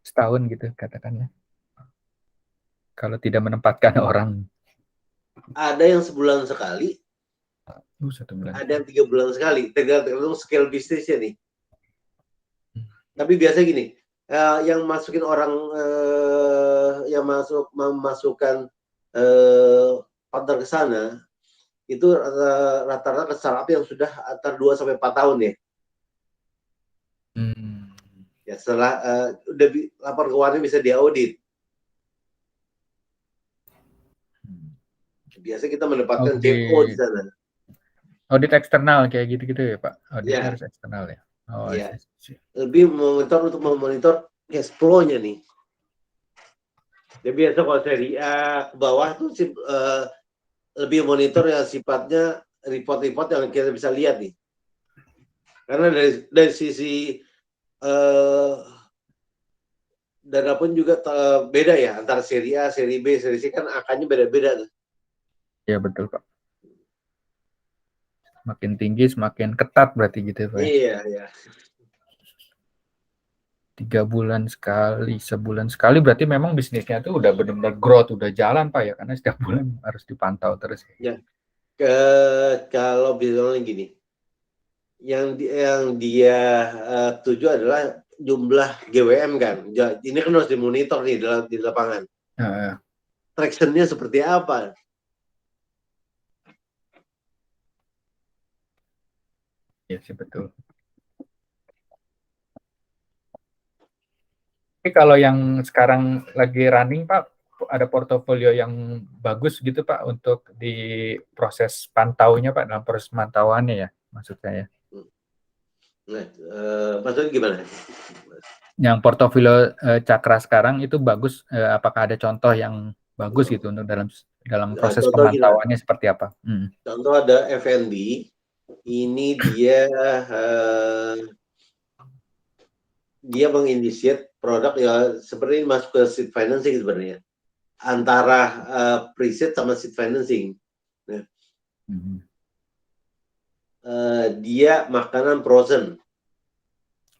Setahun gitu katakanlah. Kalau tidak menempatkan orang. Ada yang sebulan sekali, 1 bulan. ada yang 3 bulan sekali, tergantung scale bisnisnya nih. Tapi biasa gini, yang masukin orang yang memasukkan partner ke sana itu rata-rata startup yang sudah antara 2 sampai 4 tahun ya. Ya setelah udah laporan keuangannya bisa diaudit. Biasa kita mendapatkan CFO di sana. Audit eksternal kayak gitu-gitu ya Pak? Auditnya harus eksternal ya? Iya. Lebih memonitor cash flow-nya nih. Ya biasa kalau seri A ke bawah tuh lebih monitor yang sifatnya report-report yang kita bisa lihat nih. Karena dari sisi dana pun juga beda ya antara seri A, seri B, seri C kan angkanya beda-beda tuh. Iya betul Pak. Semakin tinggi semakin ketat berarti gitu Pak. Iya. 3 bulan sekali, sebulan sekali berarti memang bisnisnya tuh udah benar-benar growth, udah jalan Pak ya, karena setiap bulan harus dipantau terus. Ya. Kalau bilang gini, yang dia tuju adalah jumlah GWM kan. Ini kan harus dimonitor nih di lapangan. Traction-nya seperti apa? Iya sih betul. Tapi kalau yang sekarang lagi running Pak, ada portofolio yang bagus gitu Pak untuk di proses pantaunya Pak, dalam proses pantauannya ya maksud saya. Nah, maksudnya gimana? Yang portofolio Cakra sekarang itu bagus, apakah ada contoh yang bagus gitu untuk dalam proses pemantauannya seperti apa? Contoh ada FNB, ini dia menginisiat produk ya sebenarnya masuk ke seed financing sebenarnya, antara pre-seed sama seed financing. Nah, dia makanan frozen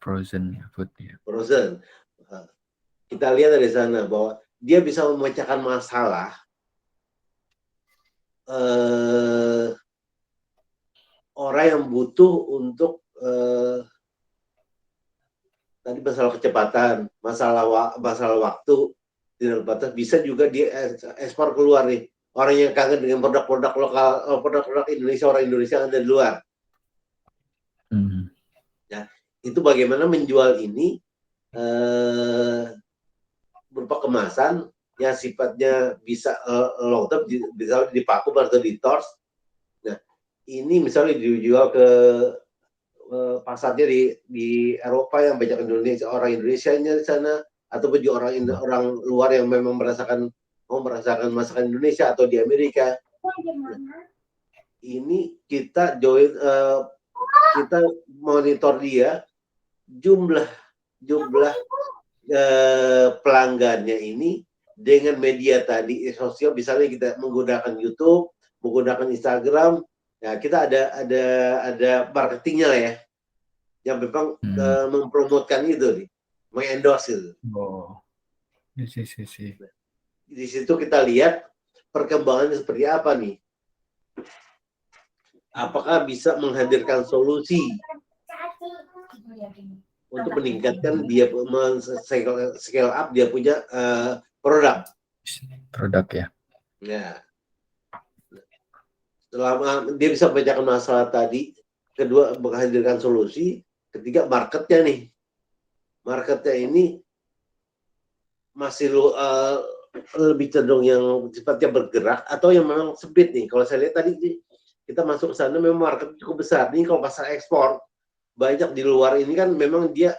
food ya. Frozen. Kita lihat dari sana bahwa dia bisa memecahkan masalah orang yang butuh untuk tadi masalah kecepatan, masalah waktu tidak batas, bisa juga dia ekspor keluar nih. Orang yang kangen dengan produk-produk lokal, produk-produk Indonesia, orang Indonesia yang ada di luar. Ya, itu bagaimana menjual ini berupa kemasan yang sifatnya bisa long term, bisa dipaku atau ditors. Nah, ini misalnya dijual ke pasarnya di Eropa yang banyak orang Indonesianya di sana, ataupun juga orang luar yang memang merasakan masakan Indonesia, atau di Amerika. Nah, ini kita kita monitor dia jumlah pelanggannya ini dengan media tadi sosial, misalnya kita menggunakan YouTube, menggunakan Instagram, ya kita ada marketingnya lah ya, yang memang mempromotkan itu nih, mengendorse itu. Oh, di sisi. Di situ kita lihat perkembangannya seperti apa nih. Apakah bisa menghadirkan solusi untuk meningkatkan dia scale up dia punya produk Ya. Ya. Selama dia bisa memecahkan masalah tadi, kedua menghadirkan solusi, ketiga marketnya nih. Marketnya ini masih lebih cenderung yang sifatnya bergerak atau yang memang sempit nih. Kalau saya lihat tadi kita masuk ke sana memang market cukup besar. Ini kalau pasar ekspor banyak di luar ini kan memang dia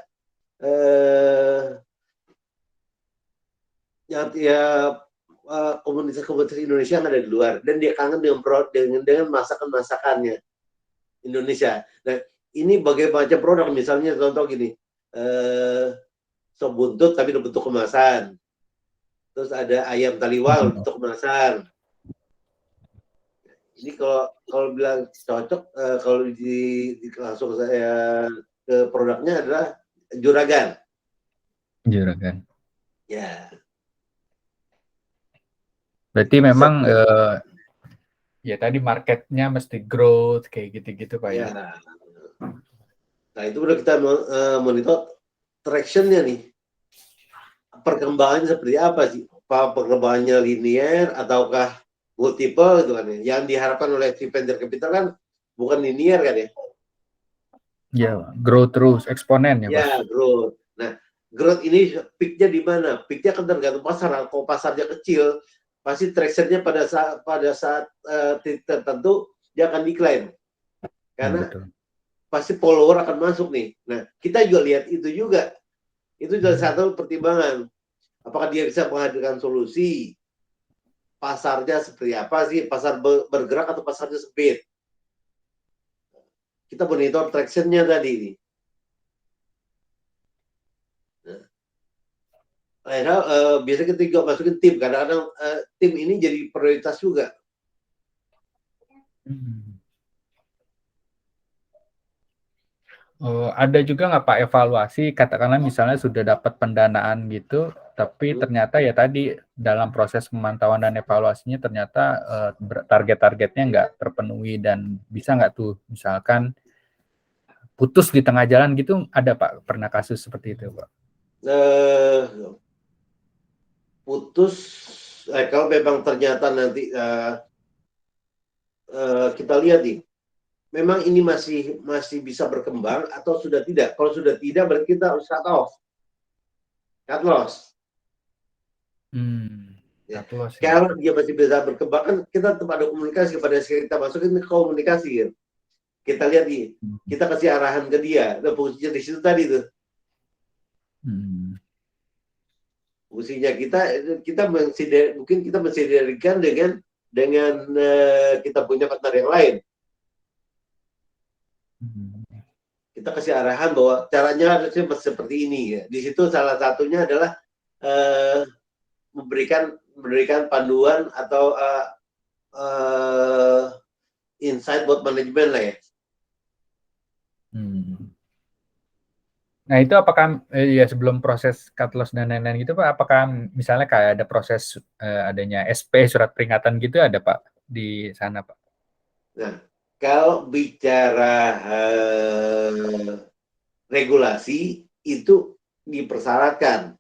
komunitas-komunitas Indonesia yang ada di luar dan dia kangen dengan masakan-masakannya Indonesia. Nah, ini berbagai macam produk, misalnya contoh gini, sop buntut tapi bentuk kemasan. Terus ada ayam taliwang bentuk kemasan. Ini kalau bilang cocok, kalau langsung saya ke produknya adalah juragan. Juragan. Ya. Berarti memang ya tadi marketnya mesti growth kayak gitu-gitu Pak ya. Nah itu udah kita monitor traction-nya nih. Perkembangannya seperti apa sih? Perkembangannya linear ataukah multiple gitu kan ya? Yang diharapkan oleh si venture capital kan bukan linear kan ya? Ya, growth terus, eksponen ya Pak. Ya, growth. Nah, growth ini peak-nya di mana? Peak-nya kan tergantung pasar. Kalau pasarnya kecil, pasti traction-nya pada saat tertentu dia akan decline. Karena pasti follower akan masuk nih. Nah, kita juga lihat itu juga. Itu juga satu pertimbangan. Apakah dia bisa menghadirkan solusi? Pasarnya seperti apa sih? Pasar bergerak atau pasarnya sempit? Kita monitor traction-nya tadi nih. Akhirnya biasanya kita juga masukin tim. Kadang-kadang tim ini jadi prioritas juga. Ada juga nggak Pak evaluasi, katakanlah misalnya sudah dapat pendanaan gitu, tapi ternyata ya tadi dalam proses pemantauan dan evaluasinya ternyata target-targetnya nggak terpenuhi dan bisa nggak tuh misalkan putus di tengah jalan gitu, ada Pak pernah kasus seperti itu Pak? Putus kalau memang ternyata nanti kita lihat nih, memang ini masih bisa berkembang atau sudah tidak. Kalau sudah tidak berarti kita harus cut loss. Ya. Kalau dia masih bisa berkembang kan kita tetap ada komunikasi kepada kita masukin ke komunikasi kan. Kita lihat nih, kita kasih arahan ke dia. Nah, fungsinya di situ tadi tuh. Fungsinya kita mungkin kita mensinergikan dengan kita punya partner yang lain. Kita kasih arahan bahwa caranya harusnya seperti ini ya. Di situ salah satunya adalah memberikan panduan atau insight buat manajemen lah ya. Nah itu apakah ya sebelum proses cut loss dan lain-lain gitu Pak, apakah misalnya kayak ada proses adanya SP surat peringatan gitu ada Pak di sana Pak? Nah kalau bicara regulasi itu dipersyaratkan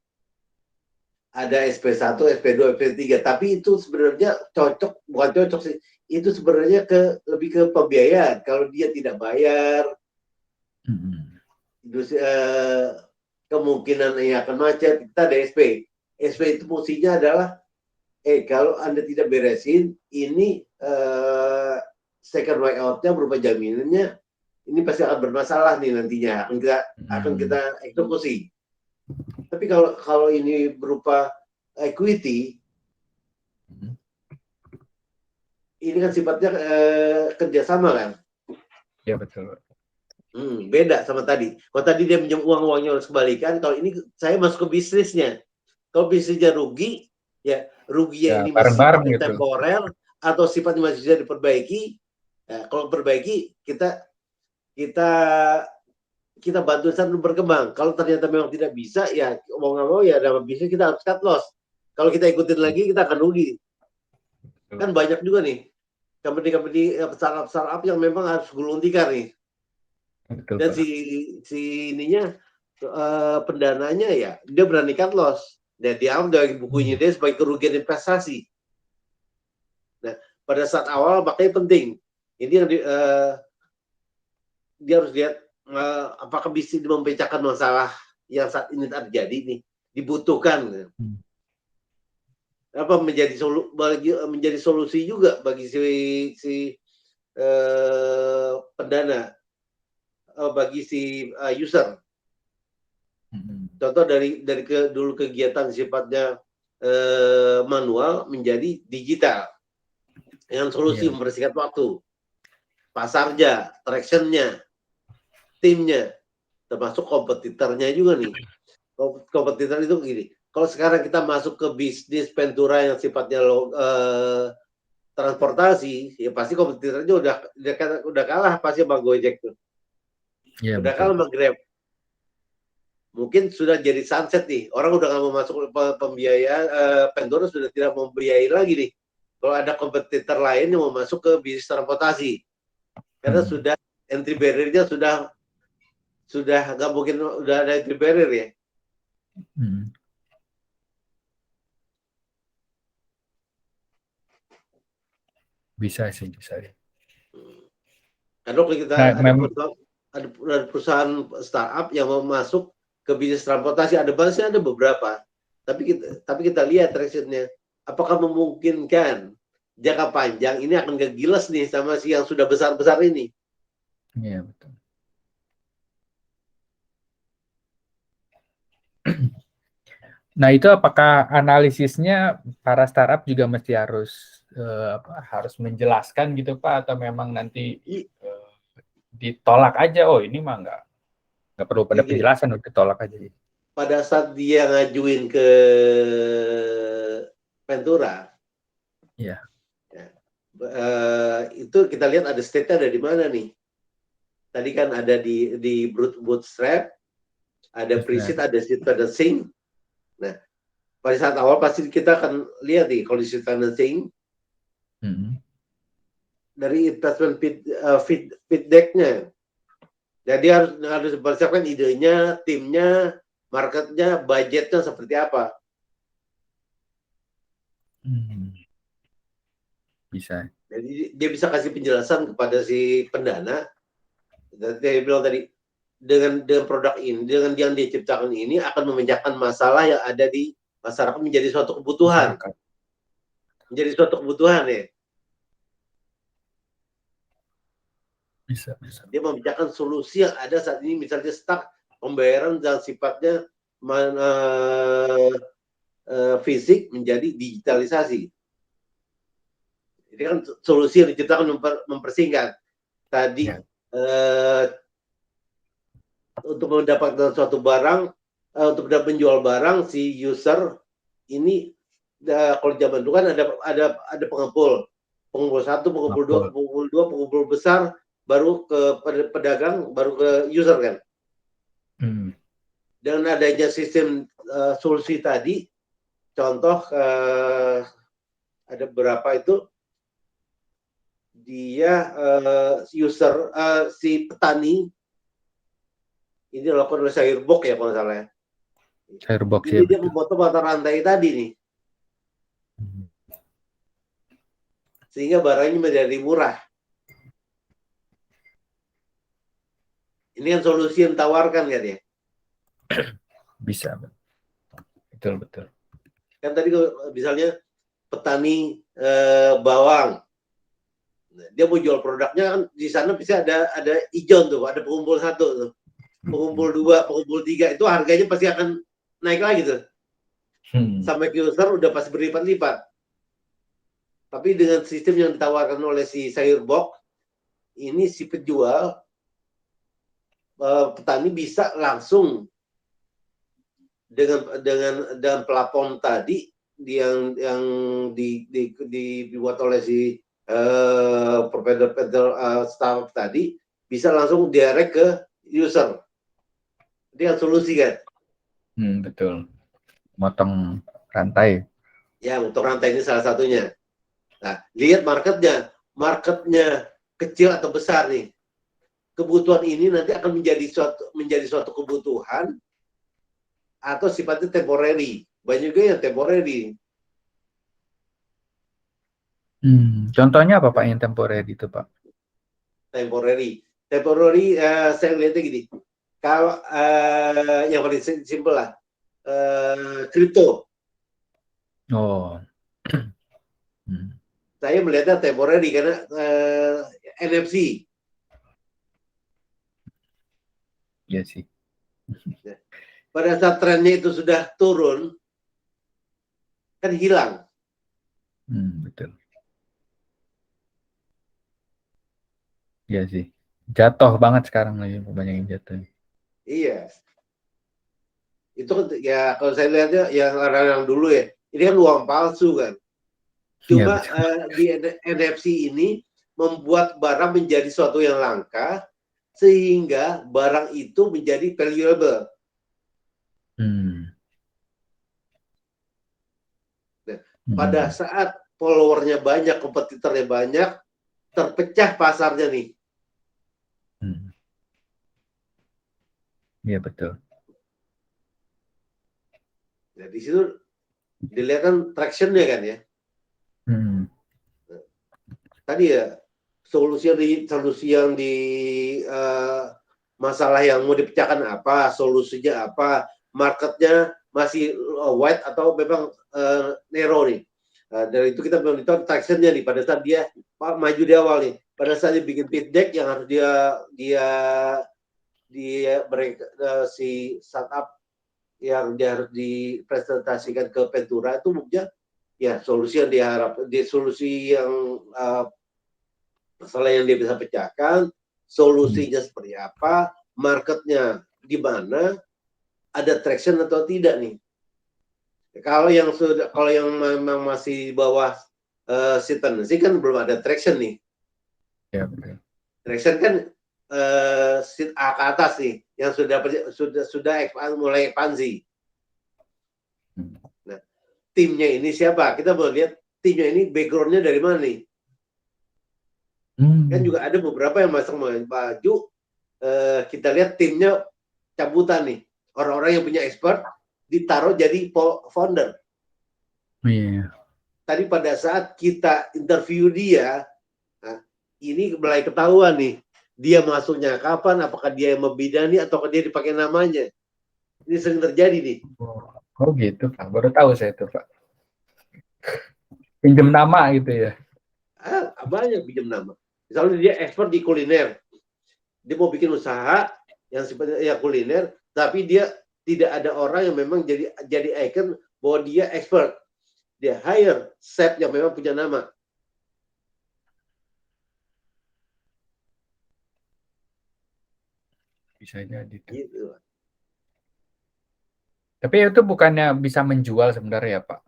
ada SP1, SP2, SP3, tapi itu sebenarnya bukan cocok sih, itu sebenarnya lebih ke pembiayaan. Kalau dia tidak bayar, kemungkinan yang akan macet, kita ada SP. SP itu fungsinya adalah, kalau Anda tidak beresin, ini second way out-nya berupa jaminannya, ini pasti akan bermasalah nih nantinya, akan kita eksekusi. Tapi kalau ini berupa equity, ini kan sifatnya kerjasama kan? Ya betul. Beda sama tadi. Kalau tadi dia minjem uangnya harus kembalikan, kalau ini saya masuk ke bisnisnya. Kalau bisnisnya rugi, ya ruginya ini masih bareng-bareng sifatnya gitu. temporer atau sifatnya masih bisa diperbaiki. Ya, kalau perbaiki kita bantu untuk berkembang. Kalau ternyata memang tidak bisa, ya mau nggak mau ya dalam bisnis kita harus cut loss. Kalau kita ikutin lagi kita akan rugi. Kan banyak juga nih company startup yang memang harus gulung tikar nih. Betul, Dan Pak. si ininya pendananya ya dia berani cut loss. Dan dia dari bukunya dia sebagai kerugian investasi. Nah, pada saat awal makanya penting. Ini yang dia harus lihat apakah bisa memecahkan masalah yang saat ini terjadi nih, dibutuhkan. Apa menjadi solusi juga bagi si pendana, bagi si user. Contoh dari dulu kegiatan sifatnya manual menjadi digital dengan solusi mempersingkat waktu, pasarnya, traction-nya, timnya, termasuk kompetitornya juga nih. Kompetitor itu gini, kalau sekarang kita masuk ke bisnis Pentura yang sifatnya transportasi, ya pasti kompetitornya udah kalah pasti sama Gojek tuh. Ya, udah kalah sama Grab. Mungkin sudah jadi sunset nih. Orang udah nggak mau masuk pembiayaan, Pentura sudah tidak mau membiayai lagi nih. Kalau ada kompetitor lain yang mau masuk ke bisnis transportasi. Karena sudah entry barrier-nya sudah nggak mungkin udah ada entry barrier ya. Bisa sih, bisa ya. Karena kalau kita ada perusahaan startup yang mau masuk ke bisnis transportasi, ada beberapa. Tapi kita lihat traction-nya, apakah memungkinkan jangka panjang ini akan kegilas nih sama si yang sudah besar-besar ini. Iya, betul. Nah, itu apakah analisisnya para startup juga mesti harus menjelaskan gitu, Pak, atau memang nanti ditolak aja? Oh, ini mah nggak perlu pada penjelasan, udah ditolak aja. Pada saat dia ngajuin ke Pentura, ya, itu kita lihat ada state-nya ada di mana nih. Tadi kan ada di bootstrap, ada pre-seed, ada seed financing. Nah, pada saat awal pasti kita akan lihat nih kalau di seed financing dari investment feedback-nya. Jadi harus dipersiapkan idenya, timnya, marketnya, budgetnya seperti apa. Bisa. Jadi dia bisa kasih penjelasan kepada si pendana. Dia bilang tadi, dengan produk ini, dengan yang dia ciptakan ini akan memecahkan masalah yang ada di masyarakat menjadi suatu kebutuhan. Menjadi suatu kebutuhan ya. Bisa. Dia memecahkan solusi yang ada saat ini, misalnya stuck pembayaran dan sifatnya fisik menjadi digitalisasi. Ini kan solusi yang diciptakan mempersingkat. Tadi untuk mendapatkan suatu barang, untuk menjual barang, si user ini kalau zaman dulu kan ada pengepul 1, pengepul 2, pengepul besar, baru ke pedagang, baru ke user kan. Dengan adanya sistem solusi tadi, contoh ada berapa itu dia user si petani ini dilakukan oleh Sayurbok ya kalau salah ya. Sayurbok ini dia memotong mata rantai tadi nih, sehingga barangnya menjadi murah. Ini kan solusi yang tawarkan kan ya. Bisa, betul. Kan tadi misalnya petani bawang, dia mau jual produknya kan di sana bisa ada ijon tuh, ada pengumpul 1 tuh, pengumpul 2, pengumpul 3, itu harganya pasti akan naik lagi tuh. Sampai ke user udah pasti berlipat-lipat. Tapi dengan sistem yang ditawarkan oleh si Sayurbok, ini si penjual petani bisa langsung dengan plafon tadi yang dibuat oleh si provider staff tadi bisa langsung direct ke user. Dia solusi kan? Betul. Motong rantai. Ya, untuk rantai ini salah satunya. Nah, lihat marketnya kecil atau besar nih. Kebutuhan ini nanti akan menjadi suatu kebutuhan atau sifatnya temporary. Banyak juga yang temporary. Contohnya apa Pak yang temporary itu Pak? Temporary, saya lihatnya gini. Kalau yang paling simpel lah, kripto. Oh. Saya melihatnya temporary karena NFC. Iya sih. Pada saat trennya itu sudah turun, kan hilang. Betul. Iya sih. Jatuh banget sekarang lagi, banyak yang jatuh. Iya. Itu kan ya kalau saya lihatnya yang orang-orang dulu ya, ini kan uang palsu kan. Cuma di NFC ini membuat barang menjadi suatu yang langka sehingga barang itu menjadi valuable. Pada saat followernya banyak, kompetitornya banyak, terpecah pasarnya nih. Iya betul. Nah, di situ dilihat kan traction-nya kan ya. Tadi ya solusi yang di masalah yang mau dipecahkan apa, solusinya apa, marketnya masih wide atau memang narrow nih. Dari itu kita monitor traction-nya nih pada saat dia maju di awal nih. Pada saat dia bikin pitch deck yang harus si startup yang dia harus dipresentasikan ke Ventura itu mungkin ya solusi yang solusi yang masalah yang dia bisa pecahkan, solusinya seperti apa, marketnya di mana, ada traction atau tidak nih. Kalau yang memang masih di bawah seed tendency kan belum ada traction nih. Ya, betul. Traction kan seed A ke atas nih, yang sudah mulai ekspansi. Nah, timnya ini siapa? Kita mau lihat timnya ini background-nya dari mana nih? Kan juga ada beberapa yang masuk maju. Kita lihat timnya cabutan nih. Orang-orang yang punya expert ditaruh jadi founder. Iya. Tadi pada saat kita interview dia, nah, ini mulai ketahuan nih. Dia masuknya kapan, apakah dia yang membidani atau dia dipakai namanya. Ini sering terjadi nih. Oh gitu Pak, baru tahu saya itu Pak. Pinjam nama gitu ya? Banyak pinjam nama. Misalnya dia expert di kuliner. Dia mau bikin usaha yang sifatnya ya kuliner, tapi dia tidak ada orang yang memang jadi icon bahwa dia expert. Dia hire chef yang memang punya nama. Bisa jadi. Gitu. Tapi itu bukannya bisa menjual sebenarnya ya Pak?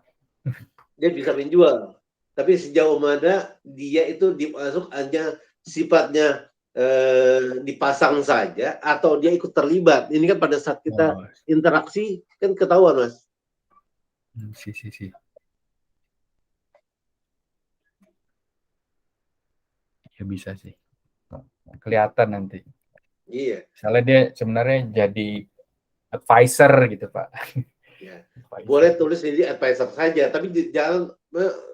Dia bisa menjual. Tapi sejauh mana dia itu dimasuk hanya sifatnya dipasang saja atau dia ikut terlibat. Ini kan pada saat kita interaksi kan ketahuan Mas. Si. Ya bisa sih. Kelihatan nanti. Iya. Misalnya dia sebenarnya jadi advisor gitu Pak. Ya. Boleh tulis ini advisor saja, tapi jangan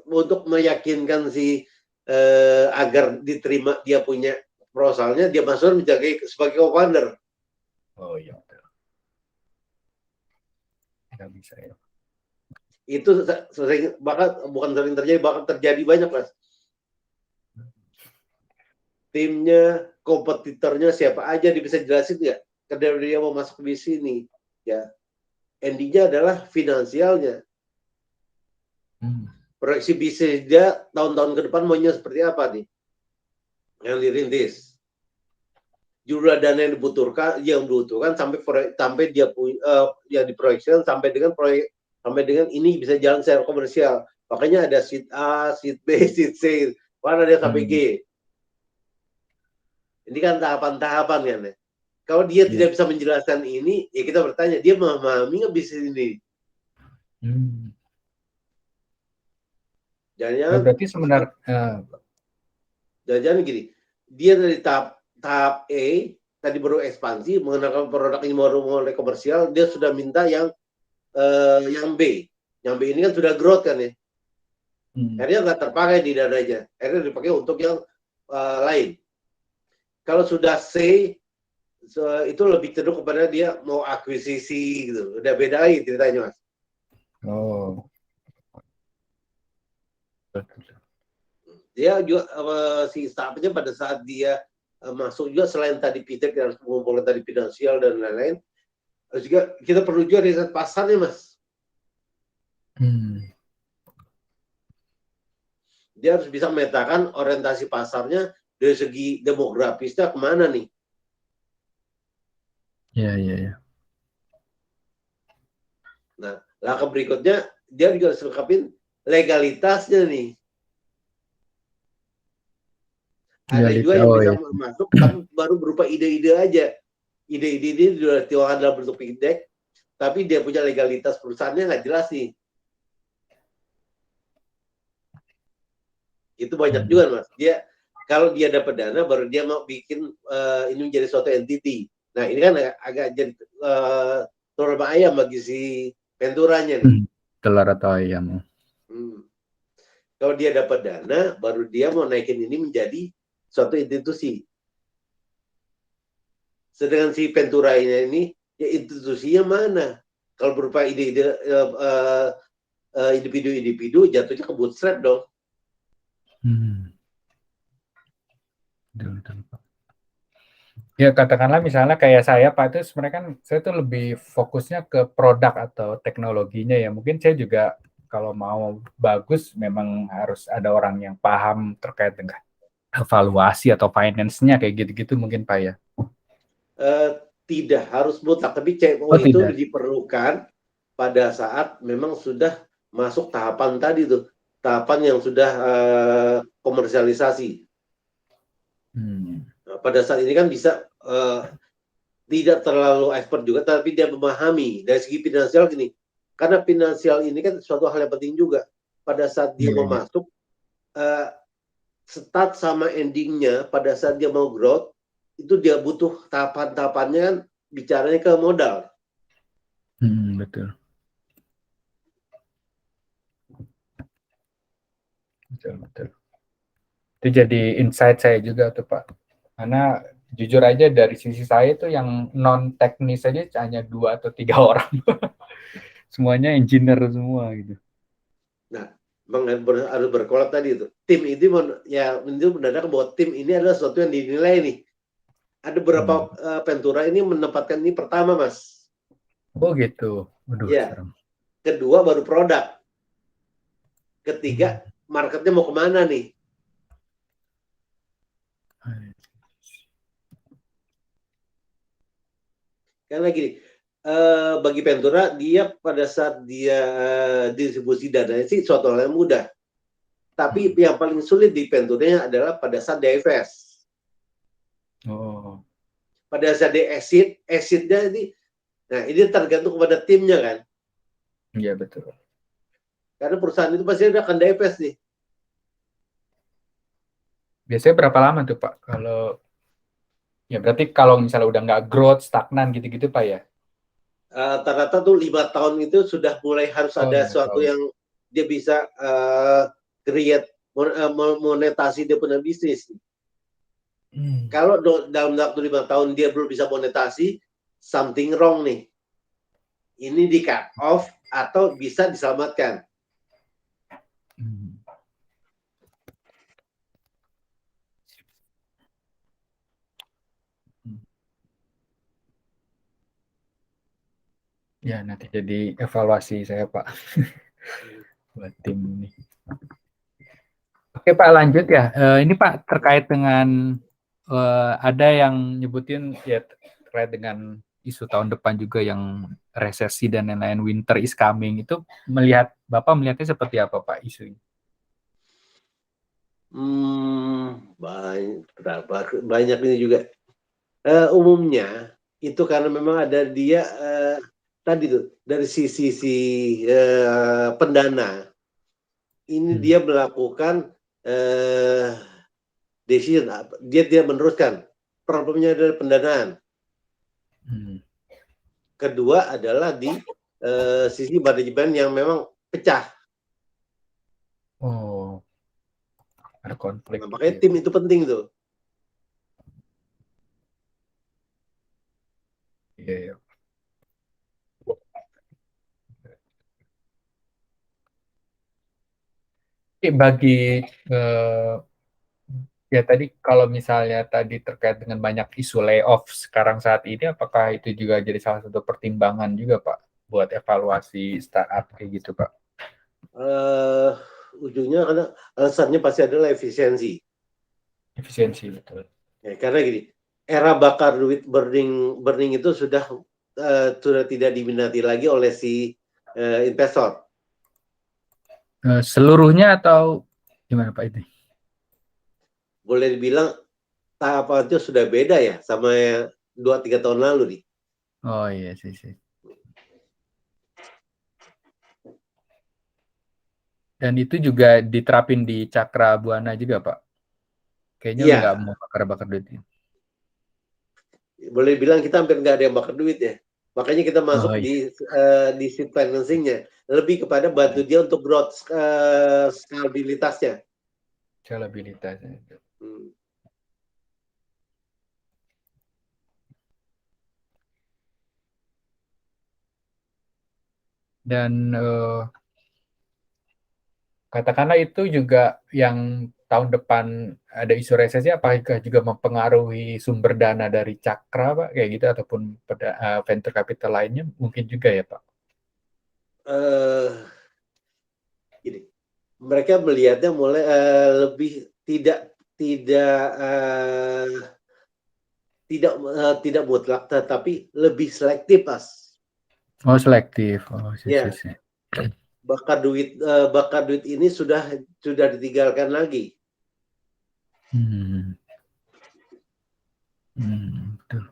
untuk meyakinkan si agar diterima dia punya proposalnya, dia masuk sebagai co-founder. Oh iya betul. Nggak bisa ya. Itu sering, bahkan bukan sering terjadi, bahkan terjadi banyak Mas. Timnya, kompetitornya siapa aja, dia bisa jelasin nggak? Karena dia mau masuk di sini, ya. Endingnya adalah finansialnya. Proyeksi bisnis dia tahun-tahun ke depan maunya seperti apa nih? Yang dirintis. jumlah dana yang dibutuhkan sampai dia yang diproyeksikan sampai dengan ini bisa jalan secara komersial. Makanya ada seed A, seed B, seed C, mana ada sampai G. Ini kan tahapan-tahapan kan ya. Kalau dia tidak bisa menjelaskan ini, ya kita bertanya, dia memahami nggak bisnis ini? Jangan-jangan berarti sebenarnya jangan gini, dia dari tahap E tadi baru ekspansi, mengenalkan produk ini baru mulai komersial, dia sudah minta yang B. Yang B ini kan sudah growth kan ya. Akhirnya nggak terpakai di dananya. Akhirnya dipakai untuk yang lain. Kalau sudah C, itu lebih cenderung kepada dia mau akuisisi gitu. Udah beda lagi ceritanya, Mas. Oh. Dia juga si startupnya pada saat dia masuk juga selain tadi Peter harus mengumpulkan tadi finansial dan lain-lain, juga kita perlu juga riset pasarnya, Mas. Dia harus bisa memetakan orientasi pasarnya dari segi demografisnya kemana nih. Iya. Nah, langkah berikutnya dia juga harus lengkapin legalitasnya nih. Ada juga yang bisa masuk, tapi baru berupa ide-ide aja. Ide-ide ini sudah dituangkan dalam bentuk pitch deck, tapi dia punya legalitas perusahaannya nggak jelas nih. Itu banyak juga, Mas. Kalau dia dapat dana, baru dia mau bikin ini menjadi suatu entity. Nah, ini kan agak jadi telur ayam bagi si Venturanya nih. Telur atau ayam. Kalau dia dapat dana, baru dia mau naikin ini menjadi suatu institusi. Sedangkan si Ventura ini, ya institusinya mana? Kalau berupa ide-ide individu-individu, jatuhnya ke bootstrap dong. Ya katakanlah misalnya kayak saya Pak, itu sebenarnya kan saya tuh lebih fokusnya ke produk atau teknologinya ya. Mungkin saya juga kalau mau bagus memang harus ada orang yang paham terkait dengan evaluasi atau finance-nya kayak gitu-gitu mungkin Pak ya. Tidak harus mutlak, tapi CMO itu diperlukan pada saat memang sudah masuk tahapan tadi tuh, tahapan yang sudah komersialisasi. Nah, pada saat ini kan bisa tidak terlalu expert juga, tapi dia memahami dari segi finansial gini. Karena finansial ini kan suatu hal yang penting juga. Pada saat dia mau masuk, start sama endingnya, pada saat dia mau growth, itu dia butuh tahapan-tahapannya kan, bicaranya ke modal. Betul. Itu jadi insight saya juga tuh Pak. Karena jujur aja dari sisi saya itu yang non teknis saja hanya 2 atau 3 orang. Semuanya engineer semua gitu. Nah, harus berkolab tadi itu. Tim itu ya menandakan bahwa tim ini adalah sesuatu yang dinilai nih. Ada beberapa Ventura ini menempatkan ini pertama, Mas. Oh gitu. Waduh, ya. serem. Kedua baru produk. Ketiga marketnya mau kemana nih? Karena gini, bagi Ventura dia pada saat dia distribusi dananya sih suatu hal yang mudah. Tapi yang paling sulit di Venturanya adalah pada saat divest. Pada saat dia exitnya ini, nah ini tergantung kepada timnya kan. Iya betul. Karena perusahaan itu pasti akan divest nih. Biasanya berapa lama tuh Pak? Kalau ya berarti kalau misalnya udah nggak growth, stagnan gitu-gitu Pak ya? Rata-rata tuh 5 tahun itu sudah mulai harus ada sesuatu yang dia bisa create monetasi dia punya bisnis. Kalau dalam waktu 5 tahun dia belum bisa monetasi, something wrong nih. Ini di cut off atau bisa diselamatkan. Ya nanti jadi evaluasi saya Pak buat tim ini. Oke Pak lanjut ya. Ini Pak terkait dengan ada yang nyebutin ya terkait dengan isu tahun depan juga yang resesi dan lain-lain, winter is coming, itu Bapak melihatnya seperti apa Pak isu ini? Banyak ini juga. Umumnya itu karena memang ada dia tadi tuh dari sisi pendana ini dia melakukan decision, dia tidak meneruskan. Problemnya adalah pendanaan. Kedua adalah di sisi manajemen yang memang pecah. Oh, ada konflik. Nah, makanya tim itu penting tuh. Iya, iya. Bagi ya tadi kalau misalnya tadi terkait dengan banyak isu layoff sekarang saat ini, apakah itu juga jadi salah satu pertimbangan juga Pak buat evaluasi startup kayak gitu Pak? Ujungnya karena alasannya pasti adalah efisiensi. Efisiensi betul. Ya, karena gini, era bakar duit burning itu sudah tidak diminati lagi oleh si investor. Seluruhnya atau gimana Pak ini? Boleh dibilang tahapannya sudah beda ya sama 2-3 tahun lalu nih. Oh iya sih. Dan itu juga diterapin di Cakra Buana juga Pak? Kayaknya Iya. nggak mau bakar-bakar duit ini. Boleh bilang kita hampir nggak ada yang bakar duit ya. Makanya kita masuk di seed financing-nya. Lebih kepada bantu dia untuk growth skalabilitasnya. Skalabilitasnya. Dan katakanlah itu juga yang tahun depan ada isu resesi, apakah juga mempengaruhi sumber dana dari Cakra Pak kayak gitu ataupun venture capital lainnya mungkin juga ya Pak? Gini, mereka melihatnya mulai lebih tidak mutlak, tetapi lebih selektif Mas. Oh selektif, oh Ya. Bakar duit ini sudah ditinggalkan lagi. Betul.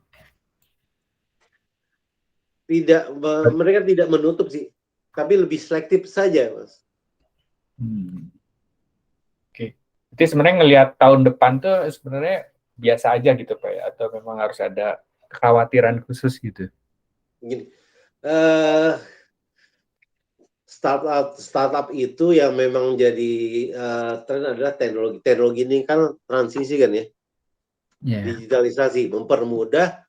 Mereka tidak menutup sih, tapi lebih selektif saja Mas. Oke. Jadi sebenarnya ngelihat tahun depan tuh sebenarnya biasa aja gitu Pak ya, atau memang harus ada kekhawatiran khusus gitu? Gini, startup itu yang memang jadi tren adalah teknologi ini kan transisi kan ya, digitalisasi, mempermudah,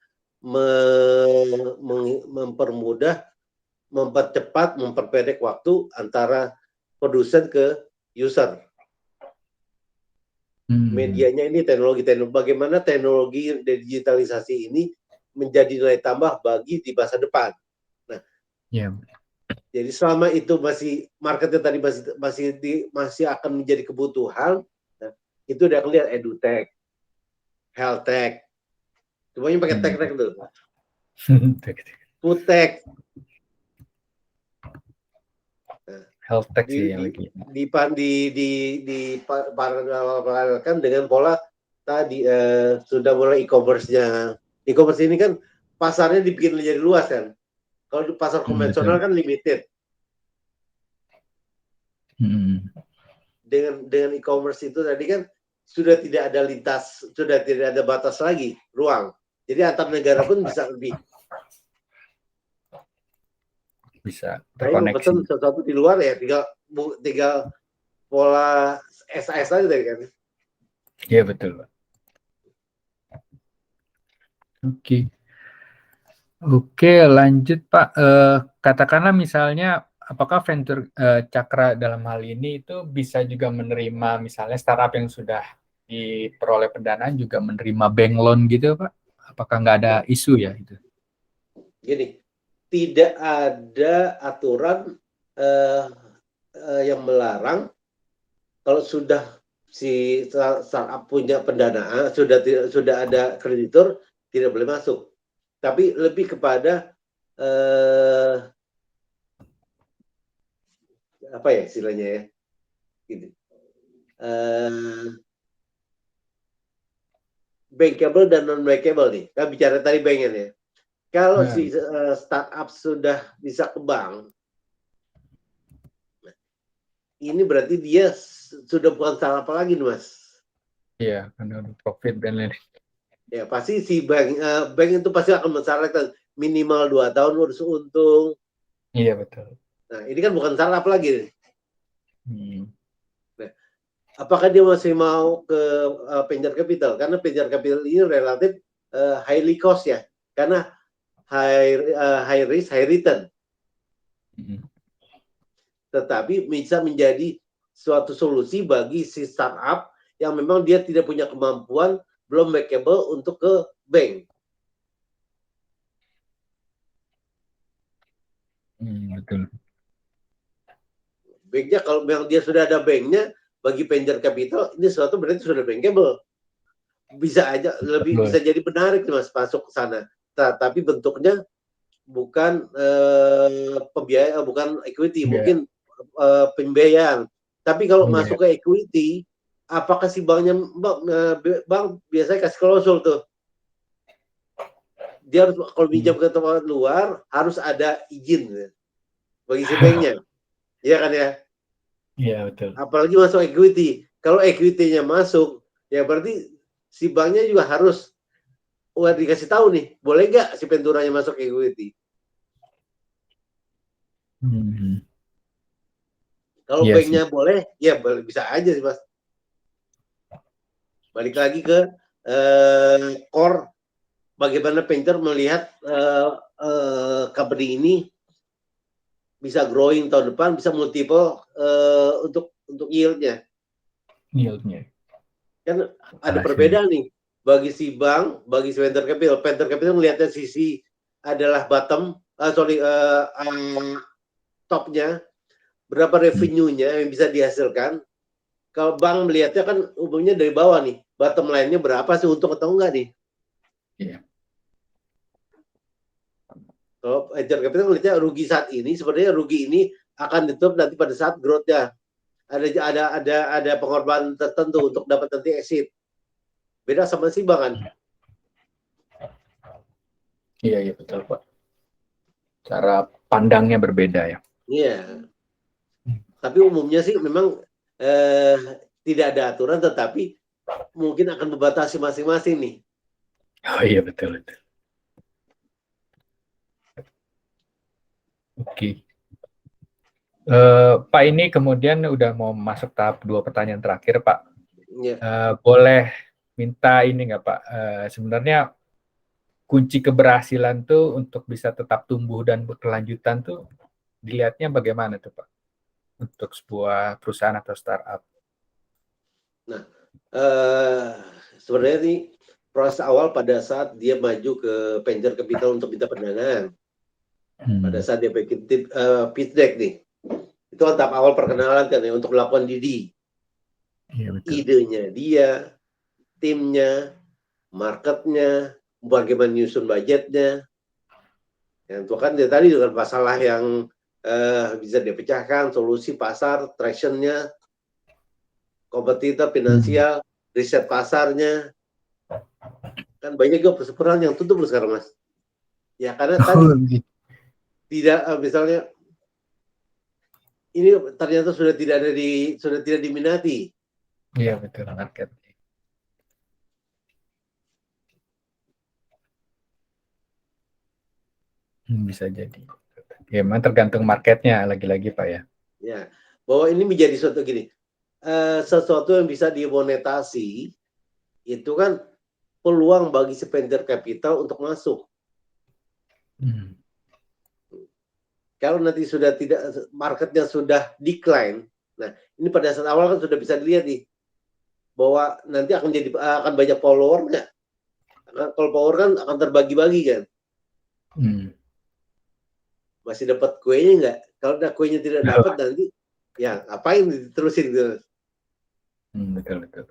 mempercepat, memperpendek waktu antara produsen ke user. Medianya ini teknologi. Bagaimana teknologi digitalisasi ini menjadi nilai tambah bagi di masa depan. Nah, jadi selama itu marketnya tadi masih akan menjadi kebutuhan, nah, itu udah kelihatan edutech, healthtech, semuanya pakai tech dulu. Foodtech. Healthtech sih yang lagi. Diparalelkan dengan pola tadi sudah mulai e-commerce-nya. E-commerce ini kan pasarnya dibikin menjadi luas kan. Kalau di pasar konvensional kan limited. Dengan e-commerce itu tadi kan sudah tidak ada sudah tidak ada batas lagi ruang. Jadi antar negara pun bisa lebih. Bisa terkoneksi. Saya mau pesan sesuatu di luar ya tinggal pola SAS aja tadi kan. Iya betul Pak. Oke, lanjut Pak. Katakanlah misalnya, apakah venture Cakra dalam hal ini itu bisa juga menerima misalnya startup yang sudah diperoleh pendanaan juga menerima bank loan gitu Pak? Apakah nggak ada isu ya itu? Gini, tidak ada aturan yang melarang kalau sudah si startup punya pendanaan, sudah ada kreditur, tidak boleh masuk. Tapi lebih kepada apa ya istilahnya ya, gitu. Bankable dan non bankable nih. Kan bicara tadi banken ya. Kalau si startup sudah bisa ke bank, ini berarti dia sudah bukan startup lagi nih, Mas. Iya, karena udah profit dan lain-lain. Ya pasti si bank itu pasti akan mensyaratkan minimal 2 tahun harus untung. Iya betul. Nah ini kan bukan startup lagi nih. Nah, apakah dia masih mau ke venture capital? Karena venture capital ini relatif highly cost ya, karena high risk, high return. Tetapi bisa menjadi suatu solusi bagi si startup yang memang dia tidak punya kemampuan, belum bankable untuk ke bank. Betul. Banknya kalau memang dia sudah ada banknya, bagi venture capital ini suatu berarti sudah bankable. Bisa aja lebih bisa jadi menarik Mas masuk ke sana. Tapi bentuknya bukan pembiayaan, bukan equity, mungkin pembiayaan. Tapi kalau masuk ke equity, apakah si banknya bank biasanya kasih klausul tuh. Dia harus kalau pinjam ke tempat luar harus ada izin bagi si banknya. Iya kan ya? Iya betul. Apalagi masuk equity. Kalau equity-nya masuk, ya berarti si banknya juga harus dikasih tahu nih, boleh nggak si Venturanya masuk equity? Kalau banknya boleh, ya bisa aja sih Mas. Balik lagi ke core, bagaimana venture melihat company ini bisa growing tahun depan, bisa multiple untuk yield-nya. Yield-nya. Kan ada perbedaan nih bagi si bank, bagi si venture capital. Venture capital melihatnya sisi adalah bottom, topnya, berapa revenue-nya yang bisa dihasilkan. Kalau bank melihatnya kan umumnya dari bawah nih, bottom line-nya berapa sih, untung atau enggak nih? Iya. Kalau venture capital melihatnya rugi saat ini, sebenarnya rugi ini akan ditutup nanti pada saat growth-nya. Ada pengorbanan tertentu untuk dapat nanti exit. Beda sama si bank kan? Iya betul Pak. Cara pandangnya berbeda ya. Iya. Tapi umumnya sih memang tidak ada aturan, tetapi mungkin akan membatasi masing-masing nih. Oh iya betul. Oke. Pak ini kemudian udah mau masuk tahap 2 pertanyaan terakhir Pak. Ya. Boleh minta ini nggak Pak? Sebenarnya kunci keberhasilan tuh untuk bisa tetap tumbuh dan berkelanjutan tuh dilihatnya bagaimana tuh Pak? Untuk sebuah perusahaan atau startup. Nah, sebenarnya nih proses awal pada saat dia maju ke venture capital untuk minta pendanaan. Pada saat dia bikin pitch deck nih. Itu kan tahap awal perkenalan kan ya, untuk melakukan DD. Iya, betul. Idenya dia, timnya, marketnya, bagaimana nyusun budgetnya. Yang itu kan dia tadi dengan masalah yang bisa dipecahkan, solusi pasar, tractionnya, kompetitor, finansial, riset pasarnya. Kan banyak juga perusahaan yang tutup sekarang Mas. Ya karena tadi tidak misalnya ini ternyata sudah tidak diminati. Iya betul, market. Bisa jadi. Ya, memang tergantung marketnya lagi-lagi Pak ya. Ya, bahwa ini menjadi suatu gini, sesuatu yang bisa dimonetasi itu kan peluang bagi si venture capital untuk masuk. Kalau nanti sudah tidak, marketnya sudah decline, nah ini pada saat awal kan sudah bisa dilihat nih bahwa nanti akan banyak follower nggak? Kalau follower kan akan terbagi-bagi kan. Masih dapat kuenya nggak? Kalau kuenya tidak dapat nanti, ya ngapain diterusin gitu. Betul, betul.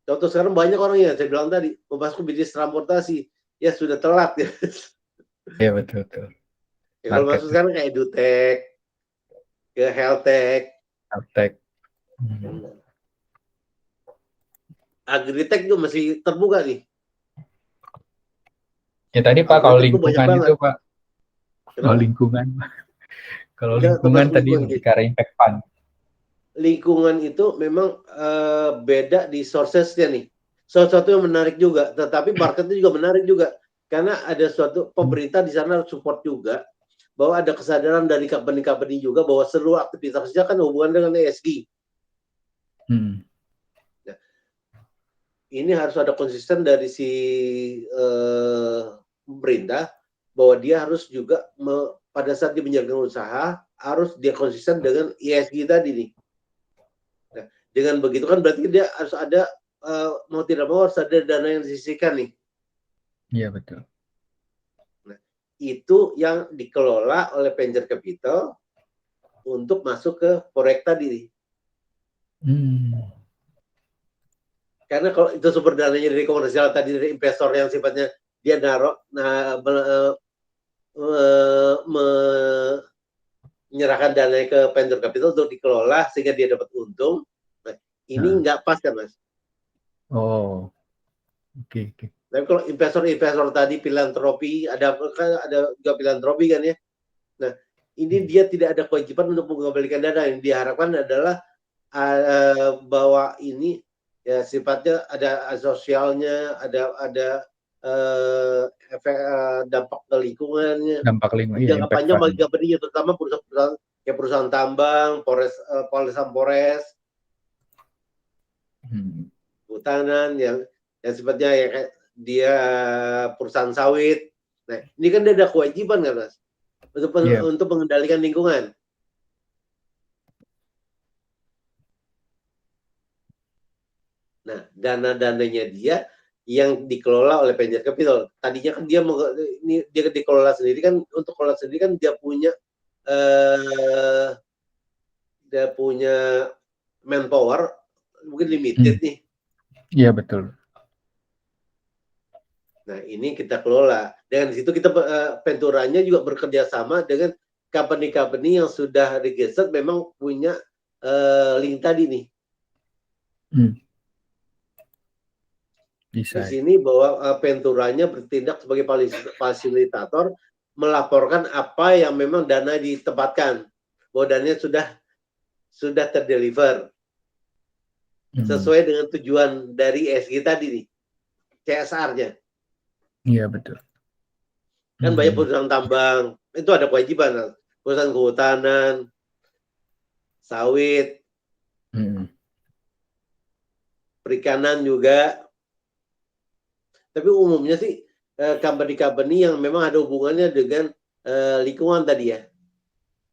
Contoh sekarang banyak orang yang saya bilang tadi masuk bisnis transportasi, ya sudah telat ya. Iya, betul, betul. Ya, kalau Market masuk sekarang kayak edutech, ke health tech, Altek. agritech juga masih terbuka nih. Ya tadi Pak, kalau Agritech tuh banyak lingkungan itu banget. Pak, kalau Kenapa? lingkungan, kalau Enggak, lingkungan termasuk tadi lingkungan lebih gitu. ke arah impact fund. Lingkungan itu memang beda di sourcesnya nih. Sesuatu yang menarik juga, tetapi marketnya juga menarik juga. Karena ada suatu pemerintah di sana support juga, bahwa ada kesadaran dari company-company juga bahwa seluruh aktivitasnya kan hubungan dengan ESG. Hmm. Nah, ini harus ada konsisten dari si pemerintah, bahwa dia harus juga pada saat dia menjalankan usaha, harus dia konsisten dengan ESG tadi nih. Nah, dengan begitu kan berarti dia harus ada mau tidak mau harus ada dana yang disisihkan nih. Iya, betul. Nah, itu yang dikelola oleh venture capital untuk masuk ke proyek tadi nih. Karena kalau itu sumber dananya dari komersial tadi, dari investor yang sifatnya dia naruh, menyerahkan dana ke venture capital untuk dikelola sehingga dia dapat untung. Nah, ini Nah. nggak pas kan, Mas? Oh, oke, oke. Tapi kalau investor-investor tadi filantropi, ada juga filantropi kan ya. Nah, ini dia tidak ada kewajiban untuk mengembalikan dana. Yang diharapkan adalah bahwa ini ya sifatnya ada sosialnya, ada efek dampak ke lingkungannya. Dampak lingkungan, iya, Jangka impact panjang fund. bagi company, terutama perusahaan kayak perusahaan tambang, polres, hutanan yang sifatnya ya kayak dia perusahaan sawit. Nah, ini kan dia ada kewajiban kan, Mas, Iya. untuk mengendalikan lingkungan. Nah, dana-dananya dia yang dikelola oleh venture capital. Tadinya kan dia dikelola sendiri kan, untuk kelola sendiri kan dia punya manpower mungkin limited nih. Iya, betul. Nah, ini kita kelola. Dengan situ kita Venturanya juga bekerja sama dengan company-company yang sudah registered memang punya link tadi nih. Di Bisa. sini bahwa Venturanya bertindak sebagai fasilitator, melaporkan apa yang memang dana ditempatkan, bahwa dananya sudah terdeliver sesuai dengan tujuan dari ESG tadi nih, CSR-nya. Iya, betul. Kan banyak perusahaan tambang, itu ada kewajiban, perusahaan kehutanan, sawit, perikanan juga. Tapi umumnya sih company-company yang memang ada hubungannya dengan lingkungan tadi ya.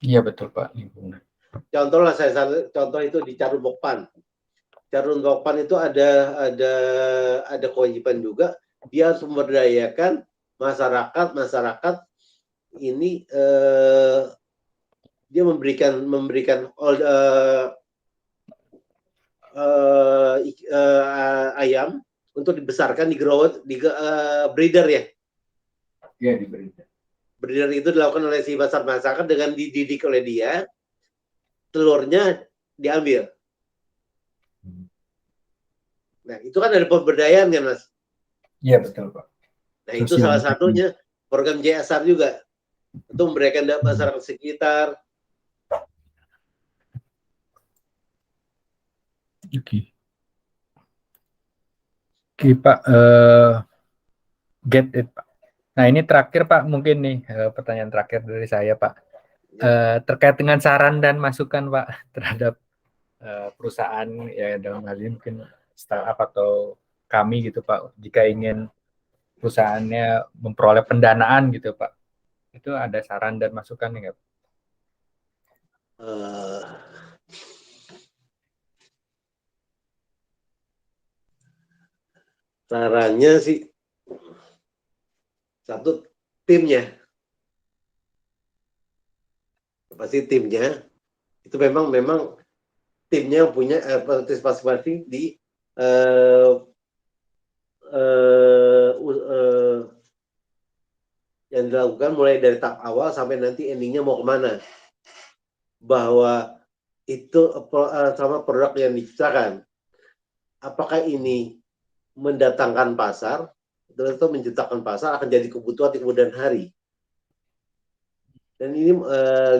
Iya, betul Pak, lingkungan. Contoh lah contoh itu di Charoen Mokpan. Charoen Mokpan itu ada kewajiban juga, dia harus memberdayakan masyarakat ini dia memberikan ayam untuk dibesarkan di breeder ya. Iya, di breeder. Breeder itu dilakukan oleh si masyarakat dengan dididik oleh dia, telurnya diambil. Nah, itu kan ada pemberdayaan kan, Mas? Iya, betul Pak. Nah, itu salah satunya program CSR juga, untuk memberikan masyarakat sekitar. Oke. Oke Pak, get it Pak. Nah, ini terakhir Pak, mungkin nih pertanyaan terakhir dari saya Pak. Terkait dengan saran dan masukan Pak terhadap perusahaan ya, dalam hal ini mungkin startup atau kami gitu Pak, jika ingin perusahaannya memperoleh pendanaan gitu Pak, itu ada saran dan masukan nggak? Sarannya sih satu, timnya pasti timnya itu memang timnya yang punya masing-masing di yang dilakukan mulai dari tahap awal sampai nanti endingnya mau kemana, bahwa itu sama produk yang diciptakan, apakah ini mendatangkan pasar atau menciptakan pasar akan jadi kebutuhan di kemudian hari. Dan ini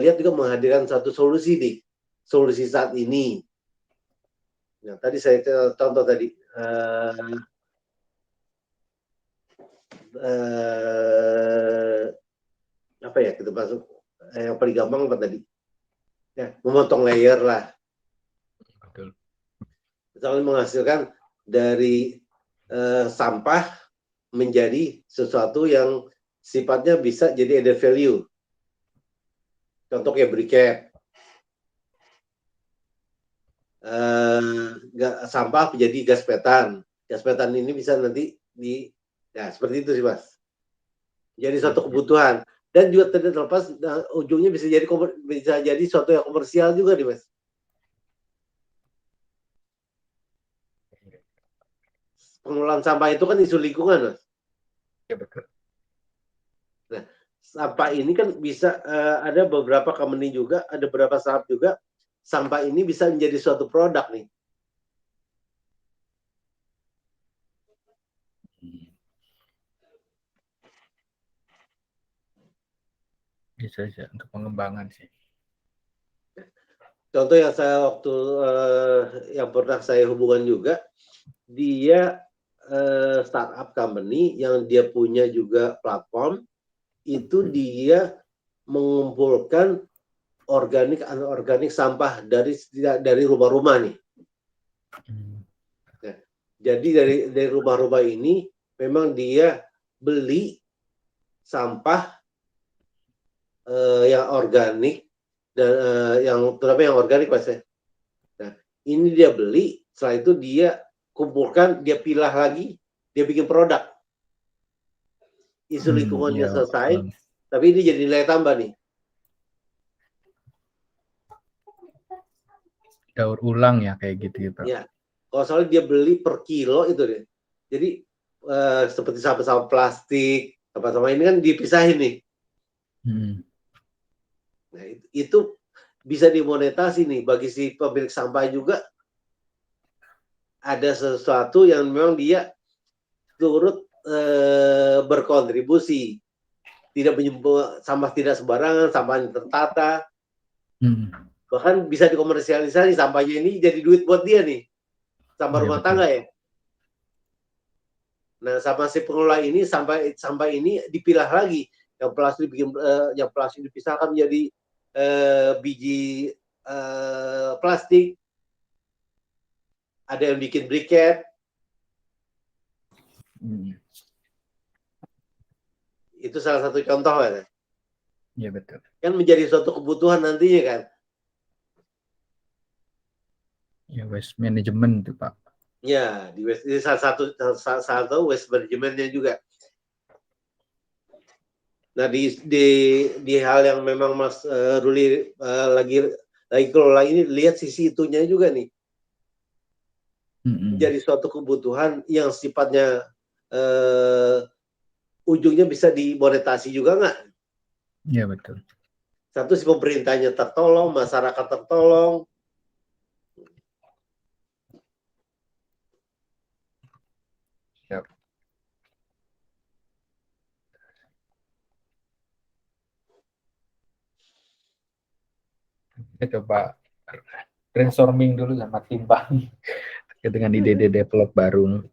lihat juga menghadirkan satu solusi nih, solusi saat ini. Nah, tadi saya contoh tadi apa ya, kita masuk yang paling gampang apa tadi ya, memotong layer lah. Betul. Misalnya menghasilkan dari sampah menjadi sesuatu yang sifatnya bisa jadi added value. Contoh kayak briquet, sampah menjadi gas metan. Gas metan ini bisa nanti ya seperti itu sih Mas. Jadi suatu kebutuhan, dan juga tidak terlepas ujungnya bisa jadi suatu yang komersial juga nih Mas. Pengelolaan sampah itu kan isu lingkungan Mas. Ya betul. Nah, sampah ini kan bisa ada beberapa company juga, ada beberapa startup juga, sampah ini bisa menjadi suatu produk nih. Bisa aja untuk pengembangan sih. Contoh yang saya waktu yang pernah saya hubungan juga, dia startup company yang dia punya juga platform, itu dia mengumpulkan organik anorganik sampah dari rumah-rumah nih. Nah, jadi dari rumah-rumah ini memang dia beli sampah yang organik dan terutama yang organik Mas ya. Nah, ini dia beli, setelah itu dia kumpulkan, dia pilah lagi, dia bikin produk. Isu lingkungannya selesai, tapi ini jadi nilai tambah nih. Daur ulang ya kayak gitu ya Pak. Ya, kalau soalnya dia beli per kilo itu deh. Jadi seperti sampah-sampah plastik, sampah-sampah ini kan dipisahin nih. Nah, itu bisa dimonetasi nih bagi si pemilik sampah juga. Ada sesuatu yang memang dia turut berkontribusi, tidak menyumbang sampah tidak sembarangan, sampah tertata, bahkan bisa dikomersialisasi sampahnya ini jadi duit buat dia nih, sampah rumah tangga ya. Nah, sama si pengelola ini sampah ini dipilah lagi, yang plastik dipisahkan menjadi biji plastik, ada yang bikin briquet. Itu salah satu contoh kan? Iya betul. Kan menjadi suatu kebutuhan nantinya kan? Ya waste management itu Pak. Ya, ini salah satu waste managementnya juga. Nah di hal yang memang Mas Ruli lagi kelola ini, lihat sisi itunya juga nih. Menjadi suatu kebutuhan yang sifatnya ujungnya bisa dimonetasi juga nggak? Iya betul. Satu, si pemerintahnya tertolong, masyarakat tertolong. Siap. Kita coba brainstorming dulu sama tim Pak dengan ide-ide develop baru.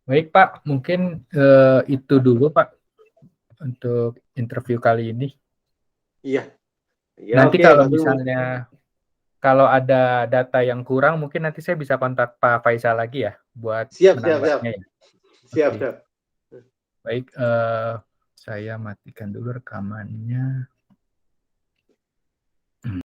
Baik Pak, mungkin itu dulu Pak untuk interview kali ini. Iya. Ya, nanti kalau misalnya kalau ada data yang kurang, mungkin nanti saya bisa kontak Pak Faisal lagi ya buat menambahnya. Siap. Baik, saya matikan dulu rekamannya.